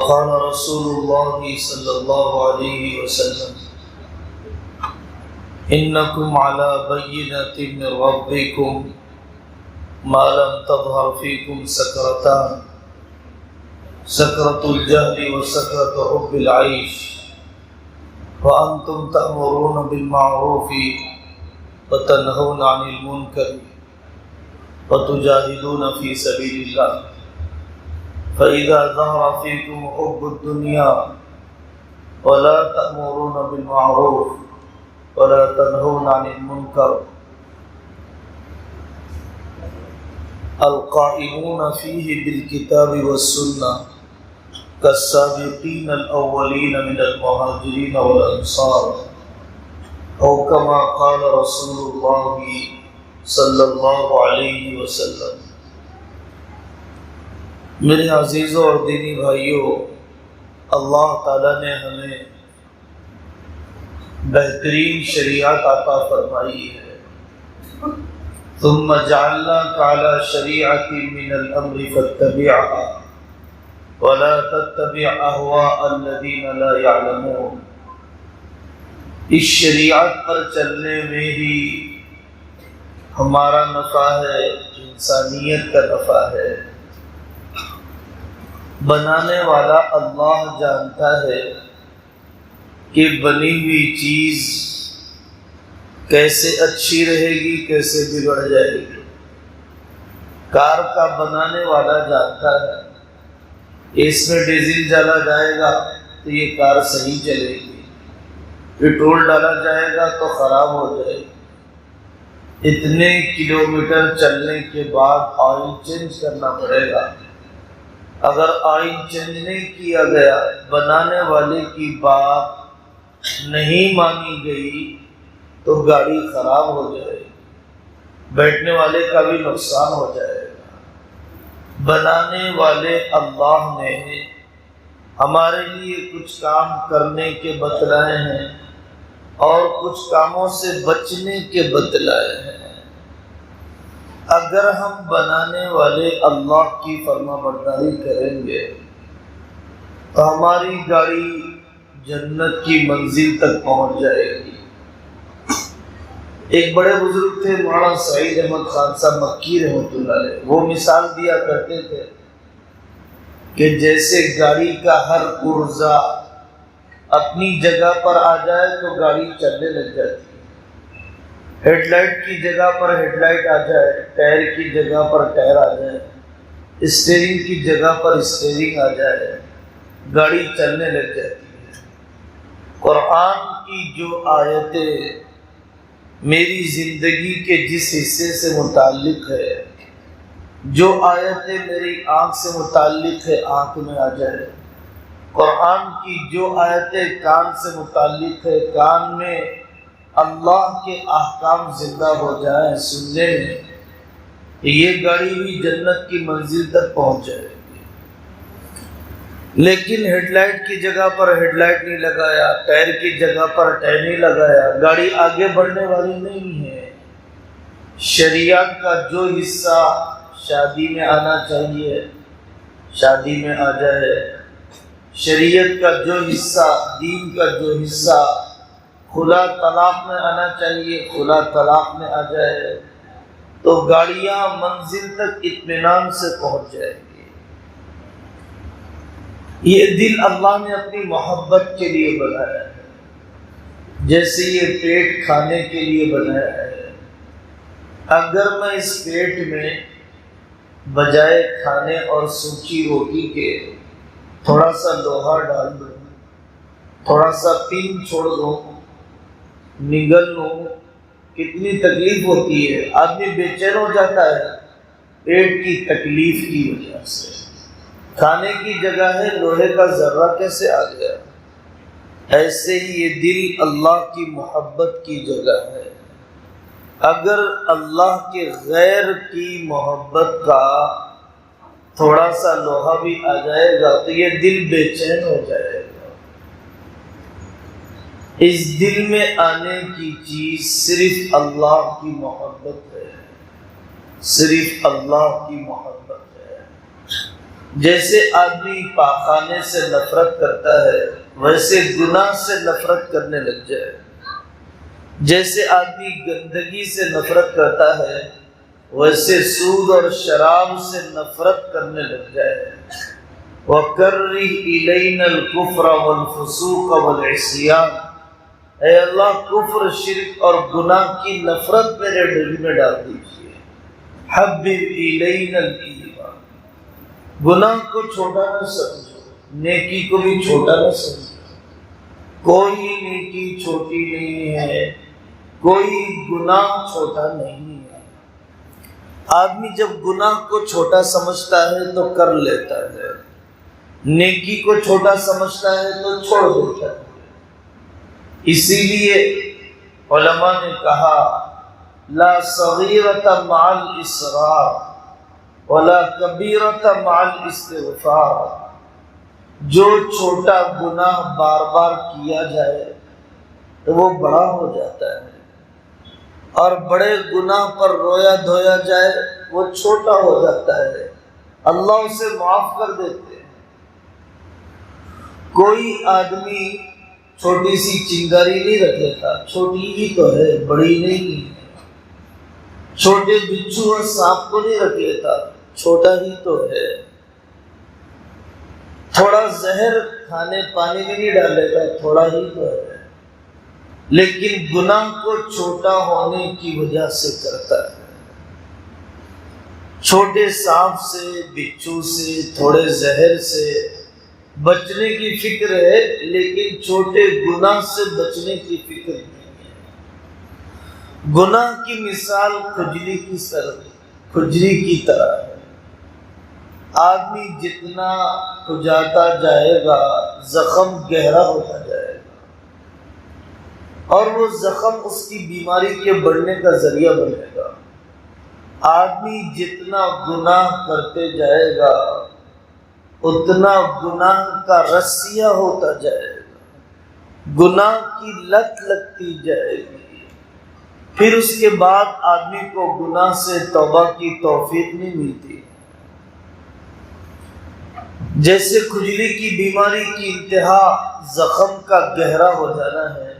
وقال رسول الله صلى الله عليه وسلم إنكم على بينة من ربكم ما لم تظهر فيكم سكرتان سكرة الجهل وسكرة حب العيش وأنتم تأمرون بالمعروف وتنهون عن المنكر وتجاهدون في سبيل الله فإذا ظهر فيكم حب الدنيا ولا تأمرون بالمعروف ولا تنهون عن المنكر القائمون فيه بالكتاب والسنة كالسابقين الأولين من المهاجرين والأنصار أو كما قال رسول الله صلی اللہ علیہ وسلم۔ میرے عزیزوں اور دینی بھائیوں، اللہ تعالیٰ نے ہمیں بہترین شریعت عطا فرمائی ہے۔ ثم جعلناک علی شریعۃ من الامر فاتبعها ولا تتبع اهواء الذین لا یعلمون۔ اس شریعت پر چلنے میں ہی ہمارا نفع ہے، انسانیت کا نفع ہے۔ بنانے والا اللہ جانتا ہے کہ بنی ہوئی چیز کیسے اچھی رہے گی، کیسے بگڑ جائے گی۔ کار کا بنانے والا جانتا ہے کہ اس میں ڈیزل ڈالا جائے گا تو یہ کار صحیح چلے گی، پیٹرول ڈالا جائے گا تو خراب ہو جائے گی۔ اتنے کلومیٹر چلنے کے بعد آئل چینج کرنا پڑے گا۔ اگر آئل چینج نہیں کیا گیا، بنانے والے کی بات نہیں مانی گئی تو گاڑی خراب ہو جائے گی، بیٹھنے والے کا بھی نقصان ہو جائے گا۔ بنانے والے اللہ نے ہمارے لیے کچھ کام کرنے کے بتلائے ہیں اور کچھ کاموں سے بچنے کے بتلائے ہیں۔ اگر ہم بنانے والے اللہ کی فرما برداری کریں گے تو ہماری گاڑی جنت کی منزل تک پہنچ جائے گی۔ ایک بڑے بزرگ تھے مولانا سعید احمد خان صاحب مکی رحمۃ اللہ علیہ، وہ مثال دیا کرتے تھے کہ جیسے گاڑی کا ہر پرزہ اپنی جگہ پر آ جائے تو گاڑی چلنے لگ جاتی ہے۔ ہیڈ لائٹ کی جگہ پر ہیڈ لائٹ آ جائے، ٹائر کی جگہ پر ٹائر آ جائے، اسٹیئرنگ کی جگہ پر اسٹیئرنگ آ جائے، گاڑی چلنے لگ جاتی ہے۔ قرآن کی جو آیتیں میری زندگی کے جس حصے سے متعلق ہے، جو آیتیں میری آنکھ سے متعلق ہے، آنکھ میں آ جائے۔ قرآن کی جو آیتیں کان سے متعلق ہے، کان میں اللہ کے احکام زندہ ہو جائیں سننے میں، یہ گاڑی بھی جنت کی منزل تک پہنچ جائے گی۔ لیکن ہیڈ لائٹ کی جگہ پر ہیڈ لائٹ نہیں لگایا، ٹائر کی جگہ پر ٹائر نہیں لگایا، گاڑی آگے بڑھنے والی نہیں ہے۔ شریعت کا جو حصہ شادی میں آنا چاہیے شادی میں آ جائے، شریعت کا جو حصہ، دین کا جو حصہ خلا طلاق میں آنا چاہیے، خلا طلاق میں آ جائے تو گاڑیاں منزل تک اطمینان سے پہنچ جائے گی۔ یہ دل اللہ نے اپنی محبت کے لیے بنایا ہے، جیسے یہ پیٹ کھانے کے لیے بنایا ہے۔ اگر میں اس پیٹ میں بجائے کھانے اور سوکھی روٹی کے تھوڑا سا لوہا ڈال دوں، تھوڑا سا پین چھوڑ دوں، نگل لوں، کتنی تکلیف ہوتی ہے، آدمی بے چین ہو جاتا ہے پیٹ کی تکلیف کی وجہ سے۔ کھانے کی جگہ ہے، لوہے کا ذرہ کیسے آ گیا؟ ایسے ہی یہ دل اللہ کی محبت کی جگہ ہے۔ اگر اللہ کے غیر کی محبت کا تھوڑا سا لوہا بھی آ جائے گا تو یہ دل بے چین ہو جائے گا۔ اس دل میں آنے کی چیز صرف اللہ کی محبت ہے، صرف اللہ کی محبت ہے۔ جیسے آدمی پاخانے سے نفرت کرتا ہے ویسے گناہ سے نفرت کرنے لگ جائے، جیسے آدمی گندگی سے نفرت کرتا ہے ویسے سود اور شراب سے نفرت کرنے لگ جائے۔ وَكَرِّهْ إِلَيْنَا الْكُفْرَ وَالْفُسُوقَ وَالْعِصْيَانَ، اے اللہ کفر، شرک اور گناہ کی نفرت میرے دل میں ڈال دیجیے۔ حَبِّبْ إِلَيْنَا الْإِيمَانَ، گناہ کو چھوٹا نہ سمجھو، نیکی کو بھی چھوٹا نہ سمجھو، کوئی نیکی چھوٹی نہیں ہے، کوئی گناہ چھوٹا نہیں ہے۔ آدمی جب گناہ کو چھوٹا سمجھتا ہے تو کر لیتا ہے، نیکی کو چھوٹا سمجھتا ہے تو چھوڑ دیتا ہے۔ اسی لیے علماء نے کہا لا صغیرۃ مع الاسرار ولا کبیرۃ مع الاستغفار، جو چھوٹا گناہ بار بار کیا جائے تو وہ بڑا ہو جاتا ہے، اور بڑے گناہ پر رویا دھویا جائے وہ چھوٹا ہو جاتا ہے، اللہ اسے معاف کر دیتے ہیں۔ کوئی آدمی چھوٹی سی چنگاری نہیں رکھ لیتا، چھوٹی ہی تو ہے، بڑی نہیں ہے۔ چھوٹے بچھو اور سانپ کو نہیں رکھ لیتا، چھوٹا ہی تو ہے۔ تھوڑا زہر کھانے پانی میں نہیں ڈالے گا، تھوڑا ہی تو ہے، لیکن گناہ کو چھوٹا ہونے کی وجہ سے کرتا ہے۔ چھوٹے سانپ سے، بچھو سے، تھوڑے زہر سے بچنے کی فکر ہے، لیکن چھوٹے گناہ سے بچنے کی فکر نہیں ہے۔ گناہ کی مثال کھجلی کی طرح ہے، آدمی جتنا کھجاتا جائے گا زخم گہرا ہوتا جائے گا، اور وہ زخم اس کی بیماری کے بڑھنے کا ذریعہ بنے گا۔ آدمی جتنا گناہ کرتے جائے گا اتنا گناہ کا رسیہ ہوتا جائے گا، گناہ کی لت لگتی جائے گی، پھر اس کے بعد آدمی کو گناہ سے توبہ کی توفیق نہیں ملتی۔ جیسے کھجلی کی بیماری کی انتہا زخم کا گہرا ہو جانا ہے،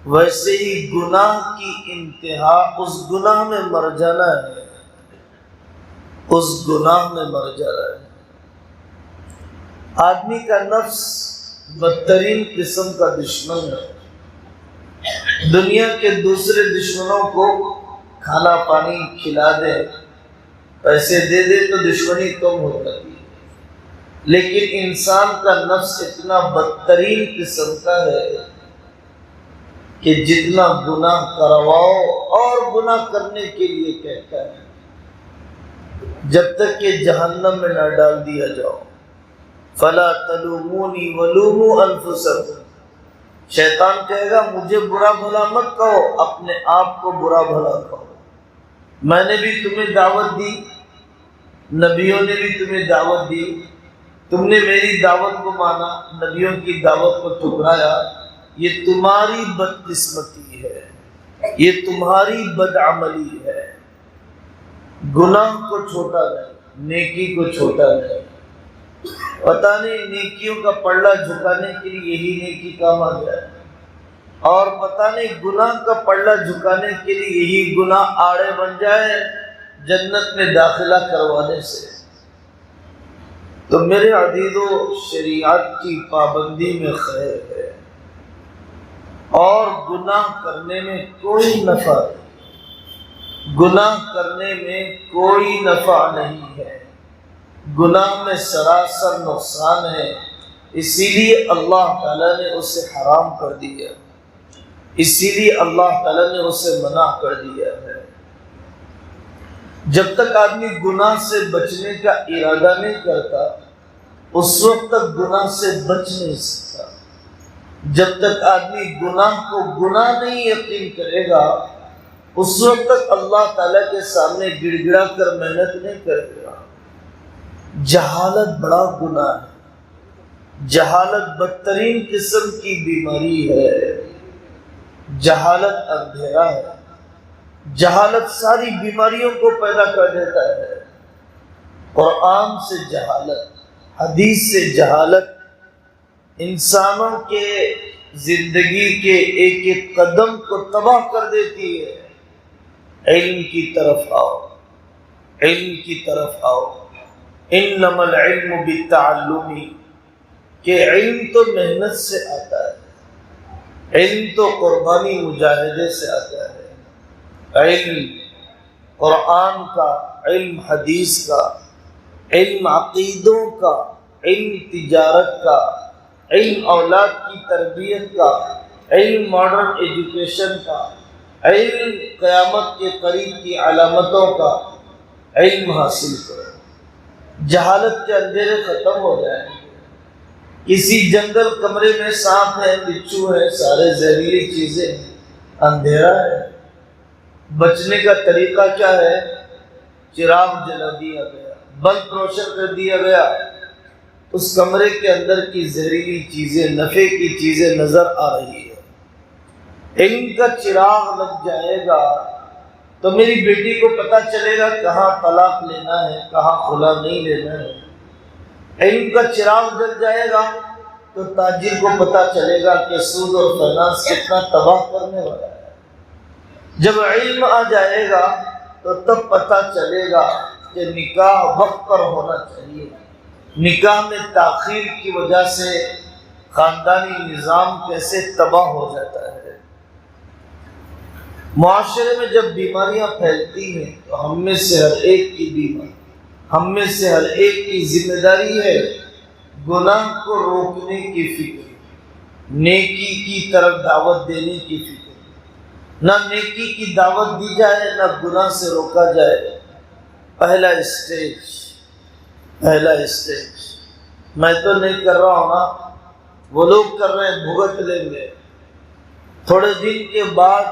ویسے ہی گناہ کی انتہا اس گناہ میں مر جانا ہے، اس گناہ میں مر جانا ہے۔ آدمی کا نفس بدترین قسم کا دشمن ہے۔ دنیا کے دوسرے دشمنوں کو کھانا پانی کھلا دے، پیسے دے دے تو دشمنی کم ہو جاتی ہے، لیکن انسان کا نفس اتنا بدترین قسم کا ہے کہ جتنا گناہ کرواؤ اور گناہ کرنے کے لیے کہتا ہے، جب تک کہ جہنم میں نہ ڈال دیا جاؤ۔ فَلَا تَلُومُونِي وَلُومُوا أَنفُسَكُمْ، شیطان کہے گا مجھے برا بھلا مت کہو، اپنے آپ کو برا بھلا کہو۔ میں نے بھی تمہیں دعوت دی، نبیوں نے بھی تمہیں دعوت دی، تم نے میری دعوت کو مانا، نبیوں کی دعوت کو ٹھکرایا، یہ تمہاری بدقسمتی ہے، یہ تمہاری بدعملی ہے۔ گناہ کو چھوٹا نہیں، نیکی کو چھوٹا نہیں۔ پتہ نہیں نیکیوں کا پلڑا جھکانے کے لیے یہی نیکی کام آ جائے، اور پتہ نہیں گناہ کا پلڑا جھکانے کے لیے یہی گناہ آڑے بن جائے جنت میں داخلہ کروانے سے۔ تو میرے عزیزو، شریعت کی پابندی میں خیر ہے، اور گناہ کرنے میں کوئی نفع نہیں، گناہ کرنے میں کوئی نفع نہیں ہے، گناہ میں سراسر نقصان ہے، اسی لیے اللہ تعالیٰ نے اسے حرام کر دیا، اسی لیے اللہ تعالیٰ نے اسے منع کر دیا ہے۔ جب تک آدمی گناہ سے بچنے کا ارادہ نہیں کرتا اس وقت تک گناہ سے بچ نہیں سکتا۔ جب تک آدمی گناہ کو گناہ نہیں یقین کرے گا اس وقت تک اللہ تعالیٰ کے سامنے گڑ گڑا کر محنت نہیں کرے گا۔ جہالت بڑا گناہ ہے، جہالت بدترین قسم کی بیماری ہے، جہالت اندھیرا ہے، جہالت ساری بیماریوں کو پیدا کر دیتا ہے۔ قرآن سے جہالت، حدیث سے جہالت انسانوں کے زندگی کے ایک ایک قدم کو تباہ کر دیتی ہے۔ علم کی طرف آؤ، علم کی طرف آؤ۔ انما العلم بالتعلم، کہ علم تو محنت سے آتا ہے، علم تو قربانی مجاہدے سے آتا ہے۔ علم قرآن کا، علم حدیث کا، علم عقیدوں کا، علم تجارت کا، علم اولاد کی تربیت کا، علم ماڈرن ایجوکیشن کا، علم قیامت کے قریب کی علامتوں کا، علم حاصل کرو۔ جہالت کے اندھیرے ختم ہو جائیں گے۔ کسی جنگل کمرے میں سانپ ہے، بچھو ہے، سارے زہریلی چیزیں ہیں، اندھیرا ہے، بچنے کا طریقہ کیا ہے؟ چراغ جلا دیا گیا، بلب روشن کر دیا گیا، اس کمرے کے اندر کی زہریلی چیزیں، نفع کی چیزیں نظر آ رہی ہے۔ علم کا چراغ لگ جائے گا تو میری بیٹی کو پتہ چلے گا کہاں طلاق لینا ہے، کہاں خلا نہیں لینا ہے۔ علم کا چراغ جل جائے گا تو تاجر کو پتہ چلے گا کہ سود اور فائنانس کتنا تباہ کرنے والا ہے۔ جب علم آ جائے گا تو تب پتہ چلے گا کہ نکاح وقت پر ہونا چاہیے۔ نکاح میں تاخیر کی وجہ سے خاندانی نظام کیسے تباہ ہو جاتا ہے۔ معاشرے میں جب بیماریاں پھیلتی ہیں تو ہم میں سے ہر ایک کی بیماری، ہم میں سے ہر ایک کی ذمہ داری ہے گناہ کو روکنے کی فکر، نیکی کی طرف دعوت دینے کی فکر۔ نہ نیکی کی دعوت دی جائے، نہ گناہ سے روکا جائے۔ پہلا اسٹیج میں تو نہیں کر رہا ہوں نا، وہ لوگ کر رہے ہیں، بھگت لیں گے۔ تھوڑے دن کے بعد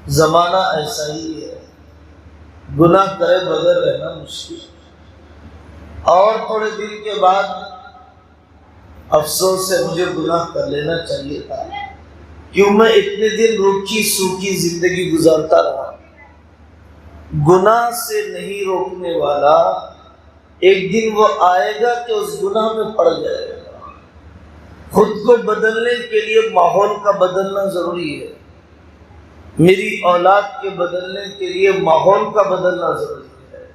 زمانہ ایسا ہی ہے، گناہ کرے بغیر رہنا مشکل، اور تھوڑے دن کے بعد افسوس سے مجھے گناہ کر لینا چاہیے تھا، کیوں میں اتنے دن روکی سوکھی زندگی گزارتا رہا۔ گناہ سے نہیں روکنے والا ایک دن وہ آئے گا کہ اس گناہ میں پڑ جائے گا۔ خود کو بدلنے کے لیے ماحول کا بدلنا ضروری ہے، میری اولاد کے بدلنے کے لیے ماحول کا بدلنا ضروری ہے۔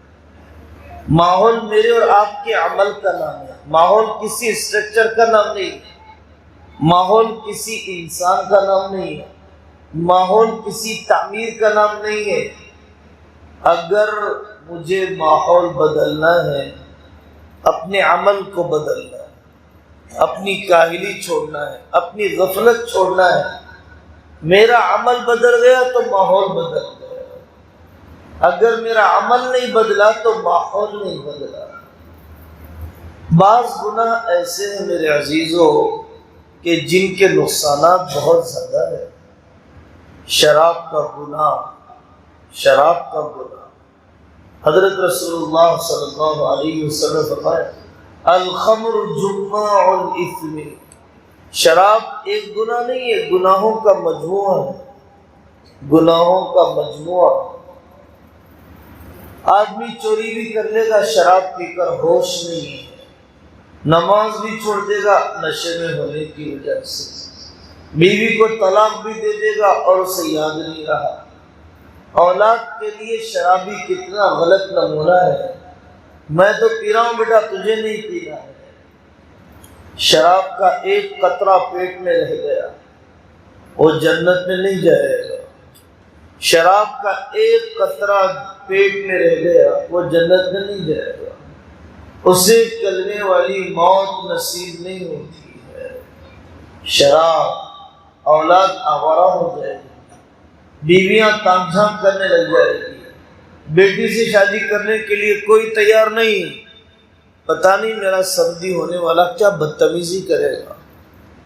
ماحول میرے اور آپ کے عمل کا نام ہے، ماحول کسی اسٹرکچر کا نام نہیں ہے، ماحول کسی انسان کا نام نہیں ہے، ماحول کسی تعمیر کا نام نہیں ہے۔ اگر مجھے ماحول بدلنا ہے، اپنے عمل کو بدلنا ہے، اپنی کاہلی چھوڑنا ہے، اپنی غفلت چھوڑنا ہے۔ میرا عمل بدل گیا تو ماحول بدل گیا، اگر میرا عمل نہیں بدلا تو ماحول نہیں بدلا۔ بعض گناہ ایسے ہیں میرے عزیزوں کہ جن کے نقصانات بہت زیادہ ہیں۔ شراب کا گناہ، شراب کا گناہ، حضرت رسول اللہ صلی اللہ علیہ وسلم فرمایا الخمر جماع الاثم، شراب ایک گناہ نہیں ہے، گناہوں کا مجموعہ ہے، گناہوں کا مجموعہ۔ آدمی چوری بھی کر لے گا شراب پی کر، ہوش نہیں ہے، نماز بھی چھوڑ دے گا نشے میں ہونے کی وجہ سے، بیوی کو طلاق بھی دے دے گا اور اسے یاد نہیں رہا۔ اولاد کے لیے شرابی کتنا غلط نمونہ ہے، میں تو پی رہا ہوں بیٹا، تجھے نہیں پینا ہے۔ شراب کا ایک قطرہ پیٹ میں رہ گیا، وہ جنت میں نہیں جائے گا۔ شراب کا ایک قطرہ پیٹ میں رہ گیا، وہ جنت میں نہیں جائے گا، اسے کلمے والی موت نصیب نہیں ہوتی ہے۔ شراب، اولاد آوارہ ہو جائے گی، بیویاں تام جھام کرنے لگ جائے گی، بیٹی سے شادی کرنے کے لیے کوئی تیار نہیں، پتہ نہیں میرا سمدھی ہونے والا کیا بدتمیزی کرے گا،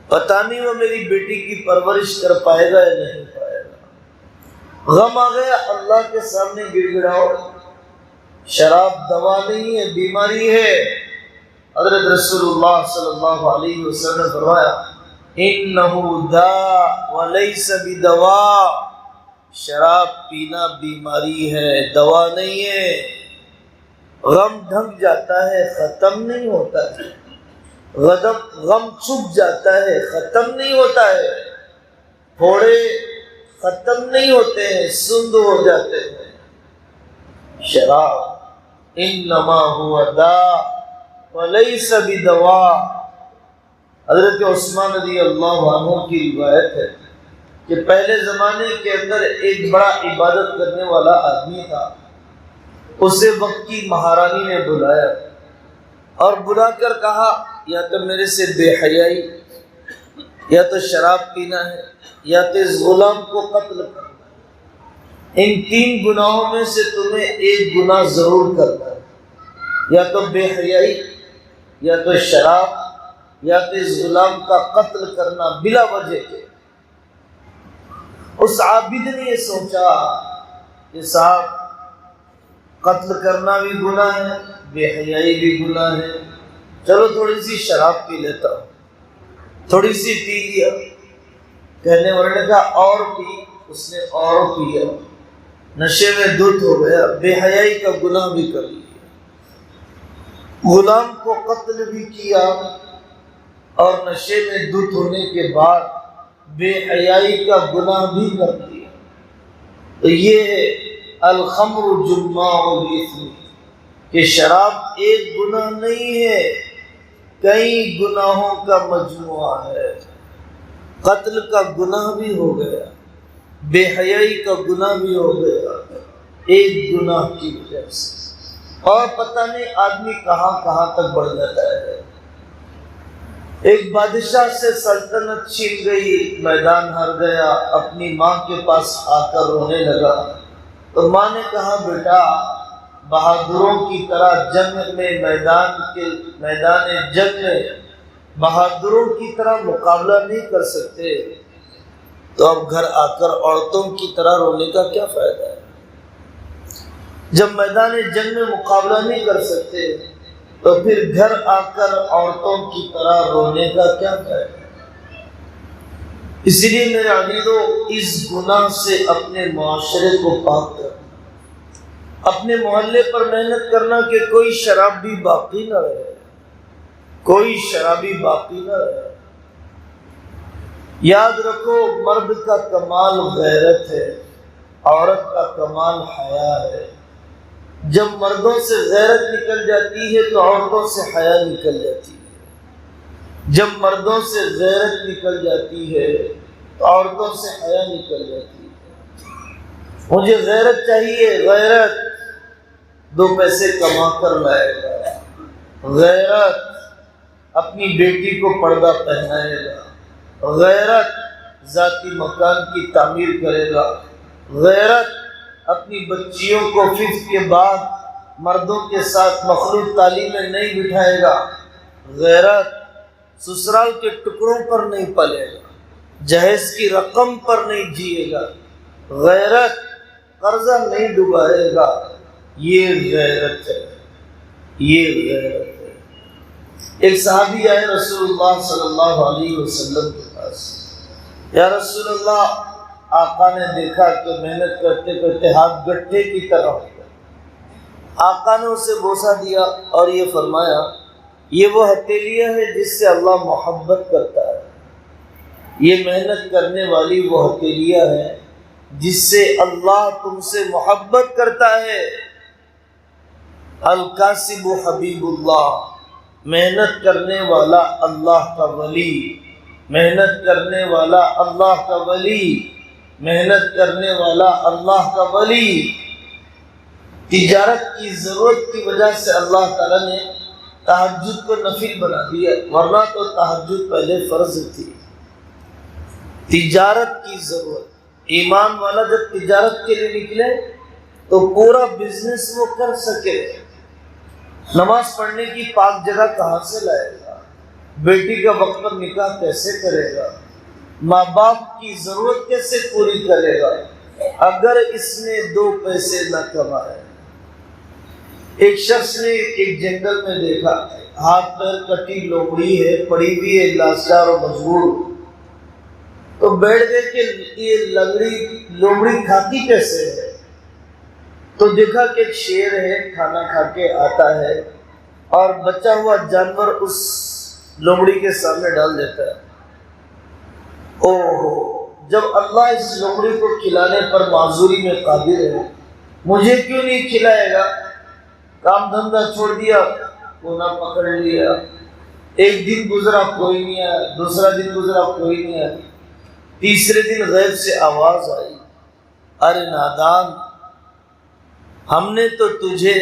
پتہ نہیں وہ میری بیٹی کی پرورش کر پائے گا یا نہیں پائے گا۔ غم آ گیا، اللہ کے سامنے گڑ گڑاؤ۔ شراب دوا نہیں ہے، بیماری ہے۔ حضرت رسول اللہ صلی اللہ علیہ وسلم نے فرمایا انہ داء ولیس بدواء، شراب پینا بیماری ہے، دوا نہیں ہے۔ غم ڈھک جاتا ہے ختم نہیں ہوتا ہے، غم چھپ جاتا ہے ختم نہیں ہوتا ہے، پھوڑے ختم نہیں ہوتے ہیں، سند ہو جاتے ہیں۔ شراب انما هو داء وليس بدواء۔ حضرت عثمان رضی اللہ عنہ کی روایت ہے کہ پہلے زمانے کے اندر ایک بڑا عبادت کرنے والا آدمی تھا، اسے وقت کی مہارانی نے بلایا اور بلا کر کہا یا تو میرے سے بے حیائی، یا تو شراب پینا ہے، یا تو اس غلام کو قتل کرنا ہے۔ ان تین گناہوں میں سے تمہیں ایک گناہ ضرور کرنا ہے، یا تو بے حیائی، یا تو شراب، یا تو اس غلام کا قتل کرنا بلا وجہ کے۔ اس عابد نے یہ سوچا کہ صاحب قتل کرنا بھی گناہ ہے، بے حیائی بھی گناہ ہے، چلو تھوڑی سی شراب پی لیتا ہوں۔ تھوڑی سی پی لیا، کہنے والے نے کہا اور پی، اس نے اور پیا، نشے میں دھت ہو گیا، بے حیائی کا گناہ بھی کر لیا، غلام کو قتل بھی کیا اور نشے میں دھت ہونے کے بعد بے حیائی کا گناہ بھی کر دیا۔ تو یہ ہے الخمر جماع الاثم، کہ شراب ایک گناہ نہیں ہے، کئی گناہوں کا مجموعہ ہے۔ قتل کا گناہ بھی ہو گیا، بے حیائی کا گناہ بھی ہو گیا، ایک گناہ کی وجہ سے، اور پتہ نہیں آدمی کہاں کہاں تک بڑھ جاتا ہے۔ ایک بادشاہ سے سلطنت چھین گئی، میدان ہار گیا، اپنی ماں کے پاس آ کر رونے لگا، تو ماں نے کہا بیٹا بہادروں کی طرح جنگ میں میدان جنگ میں بہادروں کی طرح مقابلہ نہیں کر سکتے، تو اب گھر آ کر عورتوں کی طرح رونے کا کیا فائدہ ہے؟ جب میدان جنگ میں مقابلہ نہیں کر سکتے تو پھر گھر آ کر عورتوں کی طرح رونے کا کیا فائدہ؟ اسی لیے میرے عزیزو، اس گناہ سے اپنے معاشرے کو پاک کرنا، اپنے محلے پر محنت کرنا کہ کوئی شرابی باقی نہ رہے، کوئی شرابی باقی نہ رہے۔ یاد رکھو مرد کا کمال غیرت ہے، عورت کا کمال حیا ہے۔ جب مردوں سے غیرت نکل جاتی ہے تو عورتوں سے حیا نکل جاتی ہے، جب مردوں سے غیرت نکل جاتی ہے تو عورتوں سے حیا نکل جاتی ہے۔ مجھے غیرت چاہیے، غیرت دو پیسے کما کر لائے گا، غیرت اپنی بیٹی کو پردہ پہنائے گا، غیرت ذاتی مکان کی تعمیر کرے گا، غیرت اپنی بچیوں کو 5 کے بعد مردوں کے ساتھ مخلوط تعلیم میں نہیں بٹھائے گا، غیرت سسرال کے ٹکڑوں پر نہیں پلے گا، جہیز کی رقم پر نہیں جیے گا، غیرت قرضہ نہیں ڈبائے گا۔ یہ غیرت ہے، یہ غیرت ہے۔ ایک صحابی آئے رسول اللہ صلی اللہ علیہ وسلم کے پاس، یا رسول اللہ آقا نے دیکھا کہ محنت کرتے کرتے ہاتھ گٹھے کی طرح ہو گئے۔ آقا نے اسے بوسہ دیا اور یہ فرمایا یہ وہ ہتھیلیاں ہے جس سے اللہ محبت کرتا ہے، یہ محنت کرنے والی وہ ہتھیلیاں ہیں جس سے اللہ تم سے محبت کرتا ہے۔ الکاسب حبیب اللہ، محنت کرنے والا اللہ کا ولی، محنت کرنے والا اللہ کا ولی، محنت کرنے والا اللہ کا ولی۔ تجارت کی ضرورت کی وجہ سے اللہ تعالیٰ نے تہجد کو نفل بنا دیا، ورنہ تو تہجد پہلے فرض تھی۔ تجارت کی ضرورت، ایمان والا جب تجارت کے لیے نکلے تو پورا بزنس وہ کر سکے۔ نماز پڑھنے کی پاک جگہ کہاں سے لائے گا؟ بیٹی کا وقت پر نکاح کیسے کرے گا؟ ماں باپ کی ضرورت کیسے پوری کرے گا اگر اس نے 2 پیسے نہ کمائے؟ ایک شخص نے ایک جنگل میں دیکھا، ہاتھ پیر کٹی لومڑی ہے، پڑی ہوئی ہے، لاچار اور مجبور، تو بیٹھ گئے کہ یہ لومڑی کھاتی کیسے ہے؟ تو دیکھا کہ ایک شیر ہے، کھانا کھا کے آتا ہے اور بچا ہوا جانور اس لومڑی کے سامنے ڈال دیتا ہے۔ اوہ، جب اللہ اس لومڑی کو کھلانے پر معذوری میں قادر ہے، مجھے کیوں نہیں کھلائے گا؟ کام دھندہ چھوڑ دیا، کونا پکڑ لیا، ایک دن گزرا کوئی نہیں آیا، دوسرا دن گزرا کوئی نہیں آیا، تیسرے دن غیب سے آواز آئی، ارے نادان، ہم نے تو تجھے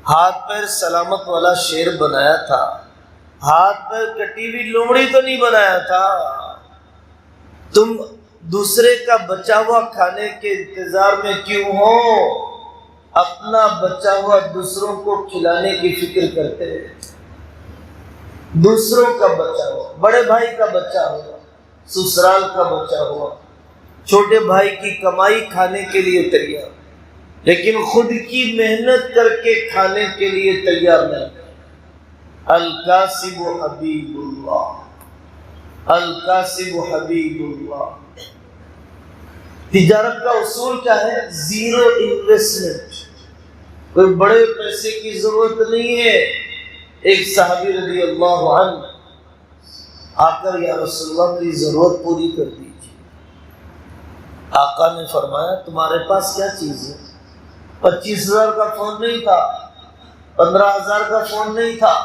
ہاتھ پیر سلامت والا شیر بنایا تھا، ہاتھ پیر کٹی ہوئی لومڑی تو نہیں بنایا تھا۔ تم دوسرے کا بچا ہوا کھانے کے انتظار میں کیوں ہو؟ اپنا بچا ہوا دوسروں کو کھلانے کی فکر کرتے ہیں۔ دوسروں کا بچا ہوا، بڑے بھائی کا بچا ہوا، سسرال کا بچا ہوا، چھوٹے بھائی کی کمائی کھانے کے لیے تیار، لیکن خود کی محنت کر کے کھانے کے لیے تیار نہیں۔ الکاسب حبیب اللہ، الکاسب حبیب اللہ۔ تجارت کا اصول کیا ہے؟ زیرو انویسٹمنٹ، کوئی بڑے پیسے کی ضرورت نہیں ہے۔ ایک صحابی رضی اللہ عنہ آ کر یا رسول اللہ میری ضرورت پوری کر دیجیے۔ آقا نے فرمایا تمہارے پاس کیا چیز ہے؟ 25,000 کا فون نہیں تھا، 15,000 کا فون نہیں تھا،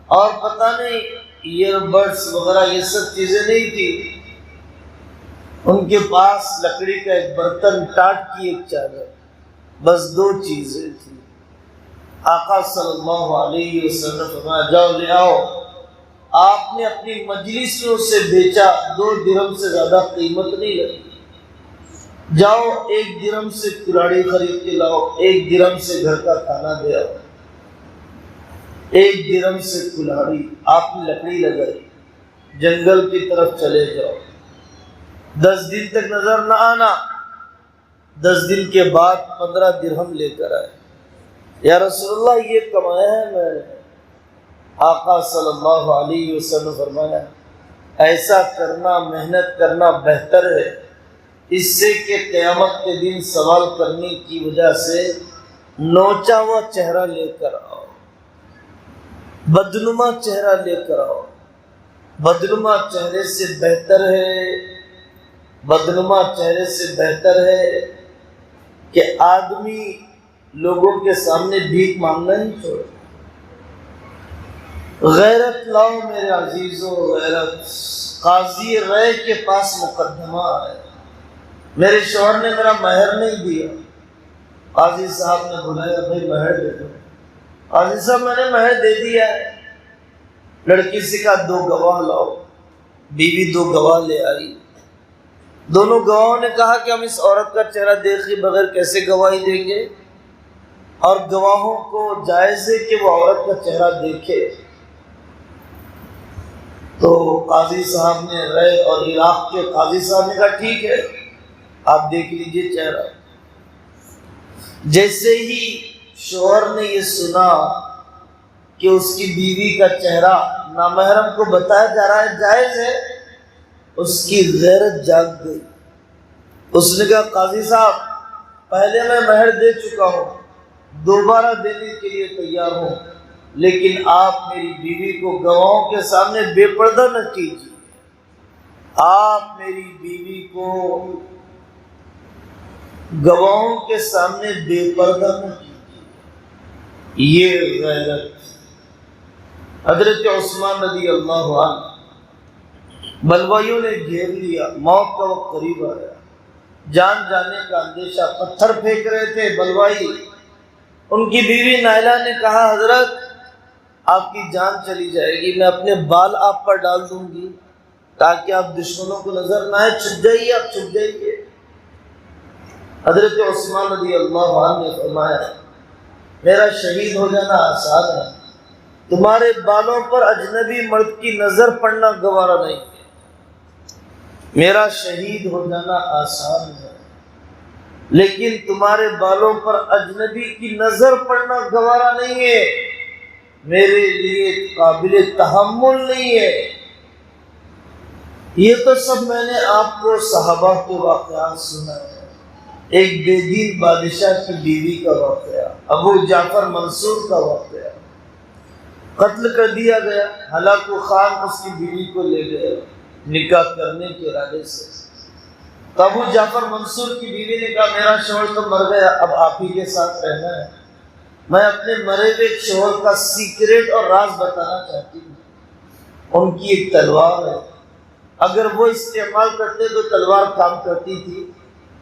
اور پتہ نہیں ایئر بڈس وغیرہ یہ سب چیزیں نہیں تھی۔ ان کے پاس لکڑی کا ایک برتن، ٹاٹ کی ایک چادر، بس 2 چیزیں تھیں۔ آقا صلی اللہ علیہ وسلم فرمایا جاؤ لے آؤ۔ آپ نے اپنی مجلس میں اسے بیچا، 2 درہم سے زیادہ قیمت نہیں لگی۔ جاؤ 1 درہم سے کلاڑی خرید کے لاؤ، 1 درہم سے گھر کا کھانا دے آؤ، 1 درہم سے کلاڑی۔ آپ نے لکڑی لگائی، جنگل کی طرف چلے جاؤ، 10 دن تک نظر نہ آنا، 10 دن کے بعد 15 درہم لے کر آئے۔ یا رسول اللہ یہ کمایا ہے میں نے۔ آقا صلی اللہ علیہ وسلم فرمایا ایسا کرنا، محنت کرنا بہتر ہے، اس سے کہ قیامت کے دن سوال کرنے کی وجہ سے نوچا ہوا چہرہ لے کر آؤ، بدنما چہرہ لے کر آؤ۔ بدنما چہرے سے بہتر ہے، بدنما چہرے سے بہتر ہے کہ آدمی لوگوں کے سامنے بھیک مانگنا نہیں چھوڑے۔ غیرت لاؤ میرے عزیزو، غیرت۔ قاضی رے کے پاس مقدمہ ہے، میرے شوہر نے میرا مہر نہیں دیا۔ قاضی صاحب نے بلایا، بھائی مہر دے دو۔ قاضی صاحب میں نے مہر دے دیا ہے۔ لڑکی سے کہا 2 گواہ لاؤ، بیوی 2 گواہ لے آئی۔ دونوں گواہوں نے کہا کہ ہم اس عورت کا چہرہ دیکھے بغیر کیسے گواہی دیں گے، اور گواہوں کو جائز ہے کہ وہ عورت کا چہرہ دیکھے۔ تو قاضی صاحب نے رائے، اور عراق کے قاضی صاحب نے کہا ٹھیک ہے آپ دیکھ لیجئے چہرہ۔ جیسے ہی شوہر نے یہ سنا کہ اس کی بیوی کا چہرہ نامحرم کو بتایا جا رہا ہے جائز ہے، اس کی غیرت جاگ گئی۔ اس نے کہا قاضی صاحب پہلے میں مہر دے چکا ہوں، دوبارہ دینے کے لیے تیار ہوں، لیکن آپ میری بیوی کو گواہوں کے سامنے بے پردہ نہ کیجیے۔ آپ میری بیوی کو گواہوں کے سامنے بے پردہ نہ کیجیے۔ یہ غیرت۔ حضرت عثمان رضی اللہ عنہ بلوائیوں نے گھیر لیا، موت کا وقت قریب آیا، جان جانے کا اندیشہ، پتھر پھینک رہے تھے بلوائی۔ ان کی بیوی نائلہ نے کہا حضرت آپ کی جان چلی جائے گی، میں اپنے بال آپ پر ڈال دوں گی تاکہ آپ دشمنوں کو نظر نہ آئے، چھپ جائیے، آپ چھپ جائیے۔ حضرت عثمان رضی اللہ عنہ نے فرمایا میرا شہید ہو جانا آسان ہے، تمہارے بالوں پر اجنبی مرد کی نظر پڑنا گوارا نہیں ہے۔ میرا شہید ہو جانا آسان ہے، لیکن تمہارے بالوں پر اجنبی کی نظر پڑنا گوارا نہیں ہے، میرے لیے قابل تحمل نہیں ہے۔ یہ تو سب میں نے آپ کو صحابہ کے واقعات سنا ہے، ایک بے دین بادشاہ کی بیوی کا واقعہ، ابو جعفر منصور کا واقعہ، قتل کر دیا گیا۔ ہلاکو خان اس کی بیوی کو لے گئے نکاح کرنے کے ارادے سے۔ تو ابو جعفر منصور کی بیوی نے کہا میرا شوہر تو مر گیا، اب آپ ہی کے ساتھ رہنا ہے، میں اپنے مرے ہوئے شوہر کا سیکریٹ اور راز بتانا چاہتی ہوں۔ ان کی ایک تلوار ہے، اگر وہ استعمال کرتے تو تلوار کام کرتی تھی،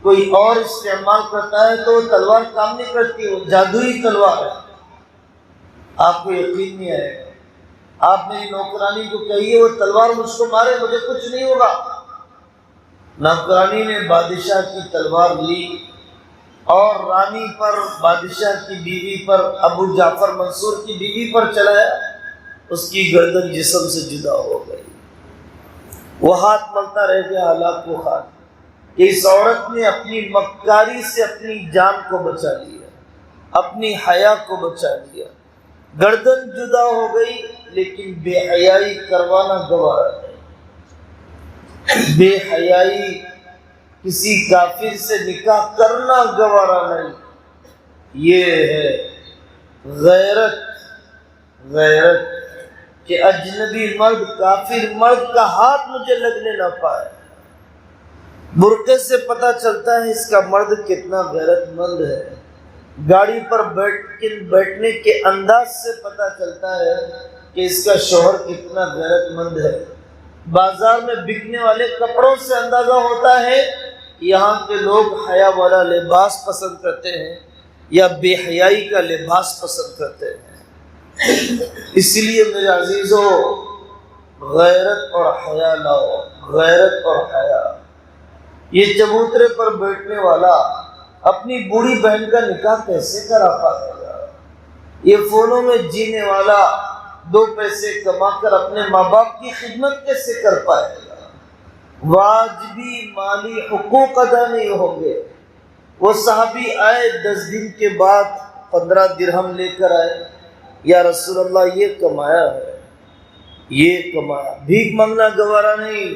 کوئی اور استعمال کرتا ہے تو وہ تلوار کام نہیں کرتی، وہ جادوئی تلوار ہے۔ آپ کو یقین نہیں آئے گا، آپ میری نوکرانی کو کہیے وہ تلوار مجھ کو مارے، مجھے کچھ نہیں ہوگا۔ نوکرانی نے بادشاہ کی تلوار لی اور رانی پر، بادشاہ کی بیوی پر، ابو جعفر منصور کی بیوی پر چلایا، اس کی گردن جسم سے جدا ہو گئی۔ وہ ہاتھ ملتا رہ گیا ہلاک و خان کہ اس عورت نے اپنی مکاری سے اپنی جان کو بچا لیا، اپنی حیا کو بچا لیا۔ گردن جدا ہو گئی لیکن بے حیائی کروانا گوارا نہیں، بے حیائی کسی کافر سے نکاح کرنا گوارا نہیں۔ یہ ہے غیرت، غیرت کہ اجنبی مرد، کافر مرد کا ہاتھ مجھے لگنے نہ پائے۔ برقعے سے پتہ چلتا ہے اس کا مرد کتنا غیرت مند ہے، گاڑی پر بیٹھنے کے انداز سے پتہ چلتا ہے کہ اس کا شوہر کتنا غیرت مند ہے۔ بازار میں بکنے والے کپڑوں سے اندازہ ہوتا ہے یہاں کے لوگ حیا والا لباس پسند کرتے ہیں یا بے حیائی کا لباس پسند کرتے ہیں۔ اس لیے میرے عزیزو، غیرت اور حیا لاؤ، غیرت اور حیا۔ یہ چبوترے پر بیٹھنے والا اپنی بوڑھی بہن کا نکاح کیسے کرا پائے گا؟ یہ فونوں میں جینے والا دو پیسے کما کر اپنے ماں باپ کی خدمت کیسے کر پائے گا؟ واجبی مالی حقوق ادا نہیں ہوں گے۔ وہ صحابی آئے 10 دن کے بعد 15 درہم لے کر آئے، یا رسول اللہ یہ کمایا ہے، یہ کمایا۔ بھیک مانگنا گوارا نہیں،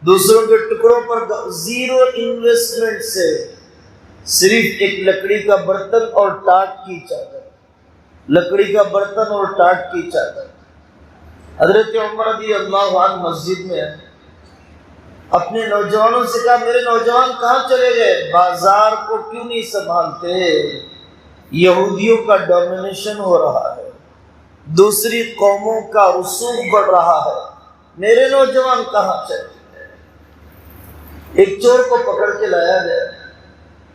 دوسروں کے ٹکڑوں پر زیرو انویسٹمنٹ سے صرف ایک لکڑی کا برتن اور ٹاٹ کی چادر، لکڑی کا برتن اور ٹاٹ کی چادر۔ حضرت عمر رضی اللہ عنہ مسجد میں اپنے نوجوانوں سے کہا میرے نوجوان کہاں چلے گئے؟ بازار کو کیوں نہیں سنبھالتے؟ یہودیوں کا ڈومینیشن ہو رہا ہے، دوسری قوموں کا رسوخ بڑھ رہا ہے، میرے نوجوان کہاں چلے گئے؟ ایک چور کو پکڑ کے لایا گیا،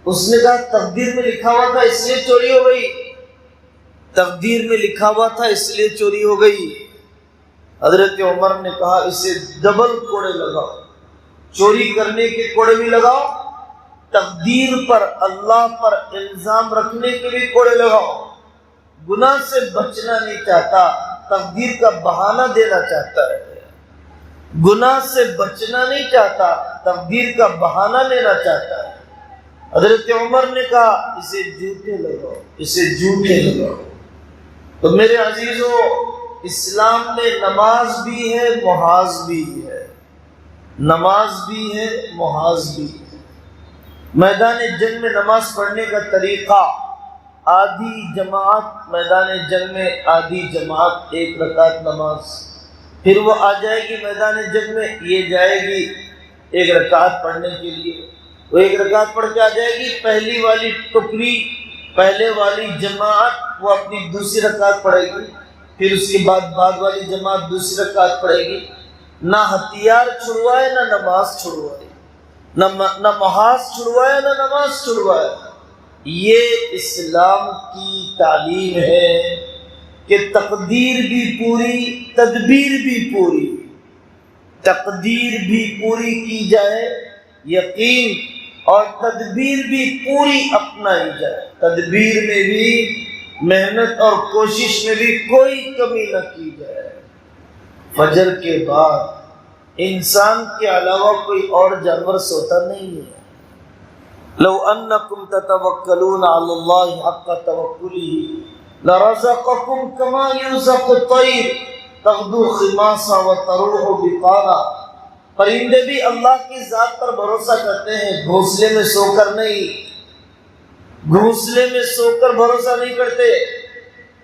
اس نے کہا تقدیر میں لکھا ہوا تھا اس لیے چوری ہو گئی، تقدیر میں لکھا ہوا تھا اس لیے چوری ہو گئی۔ حضرت عمر نے کہا اسے ڈبل کوڑے لگاؤ، چوری کرنے کے کوڑے بھی لگاؤ، تقدیر پر، اللہ پر الزام رکھنے کے بھی کوڑے لگاؤ۔ گناہ سے بچنا نہیں چاہتا، تقدیر کا بہانہ دینا چاہتا ہے، گناہ سے بچنا نہیں چاہتا، تقدیر کا بہانہ لینا چاہتا ہے۔ حضرت عمر نے کہا اسے جوتے لگاؤ، اسے جوتے لگاؤ۔ تو میرے عزیزو، اسلام میں نماز بھی ہے، محاذ بھی ہے، نماز بھی ہے، محاذ بھی ہے۔ میدان جنگ میں نماز پڑھنے کا طریقہ، آدھی جماعت میدان جنگ میں، آدھی جماعت 1 رکعت نماز، پھر وہ آ جائے گی میدان جنگ میں، یہ جائے گی 1 رکعت پڑھنے کے لیے، وہ 1 رکعت پڑھ کے آ جائے گی، پہلی والی ٹکری، پہلے والی جماعت وہ اپنی دوسری رکعت پڑھے گی، پھر اس کے بعد والی جماعت دوسری رکعت پڑھے گی۔ نہ ہتھیار چھڑوائے نہ نماز چھڑوائے، نہ محاذ چھڑوائے نہ نماز چھڑوائے۔ یہ اسلام کی تعلیم ہے کہ تقدیر بھی پوری، تدبیر بھی پوری، تقدیر بھی پوری کی جائے، یقین اور تدبیر بھی پوری اپنائی جائے، تدبیر میں بھی، محنت اور کوشش میں بھی کوئی کمی نہ کی جائے۔ فجر کے بعد انسان کے علاوہ کوئی اور جانور سوتا نہیں ہے۔ لو انکم تتوکلون علی اللہ حق توکلہ لرزقکم کما یرزق الطیر تغدو خماصا وتروح بطانا۔ پرندے بھی اللہ کی ذات پر بھروسہ کرتے ہیں، گھونسلے میں سو کر نہیں، گھونسلے میں سو کر بھروسہ نہیں کرتے،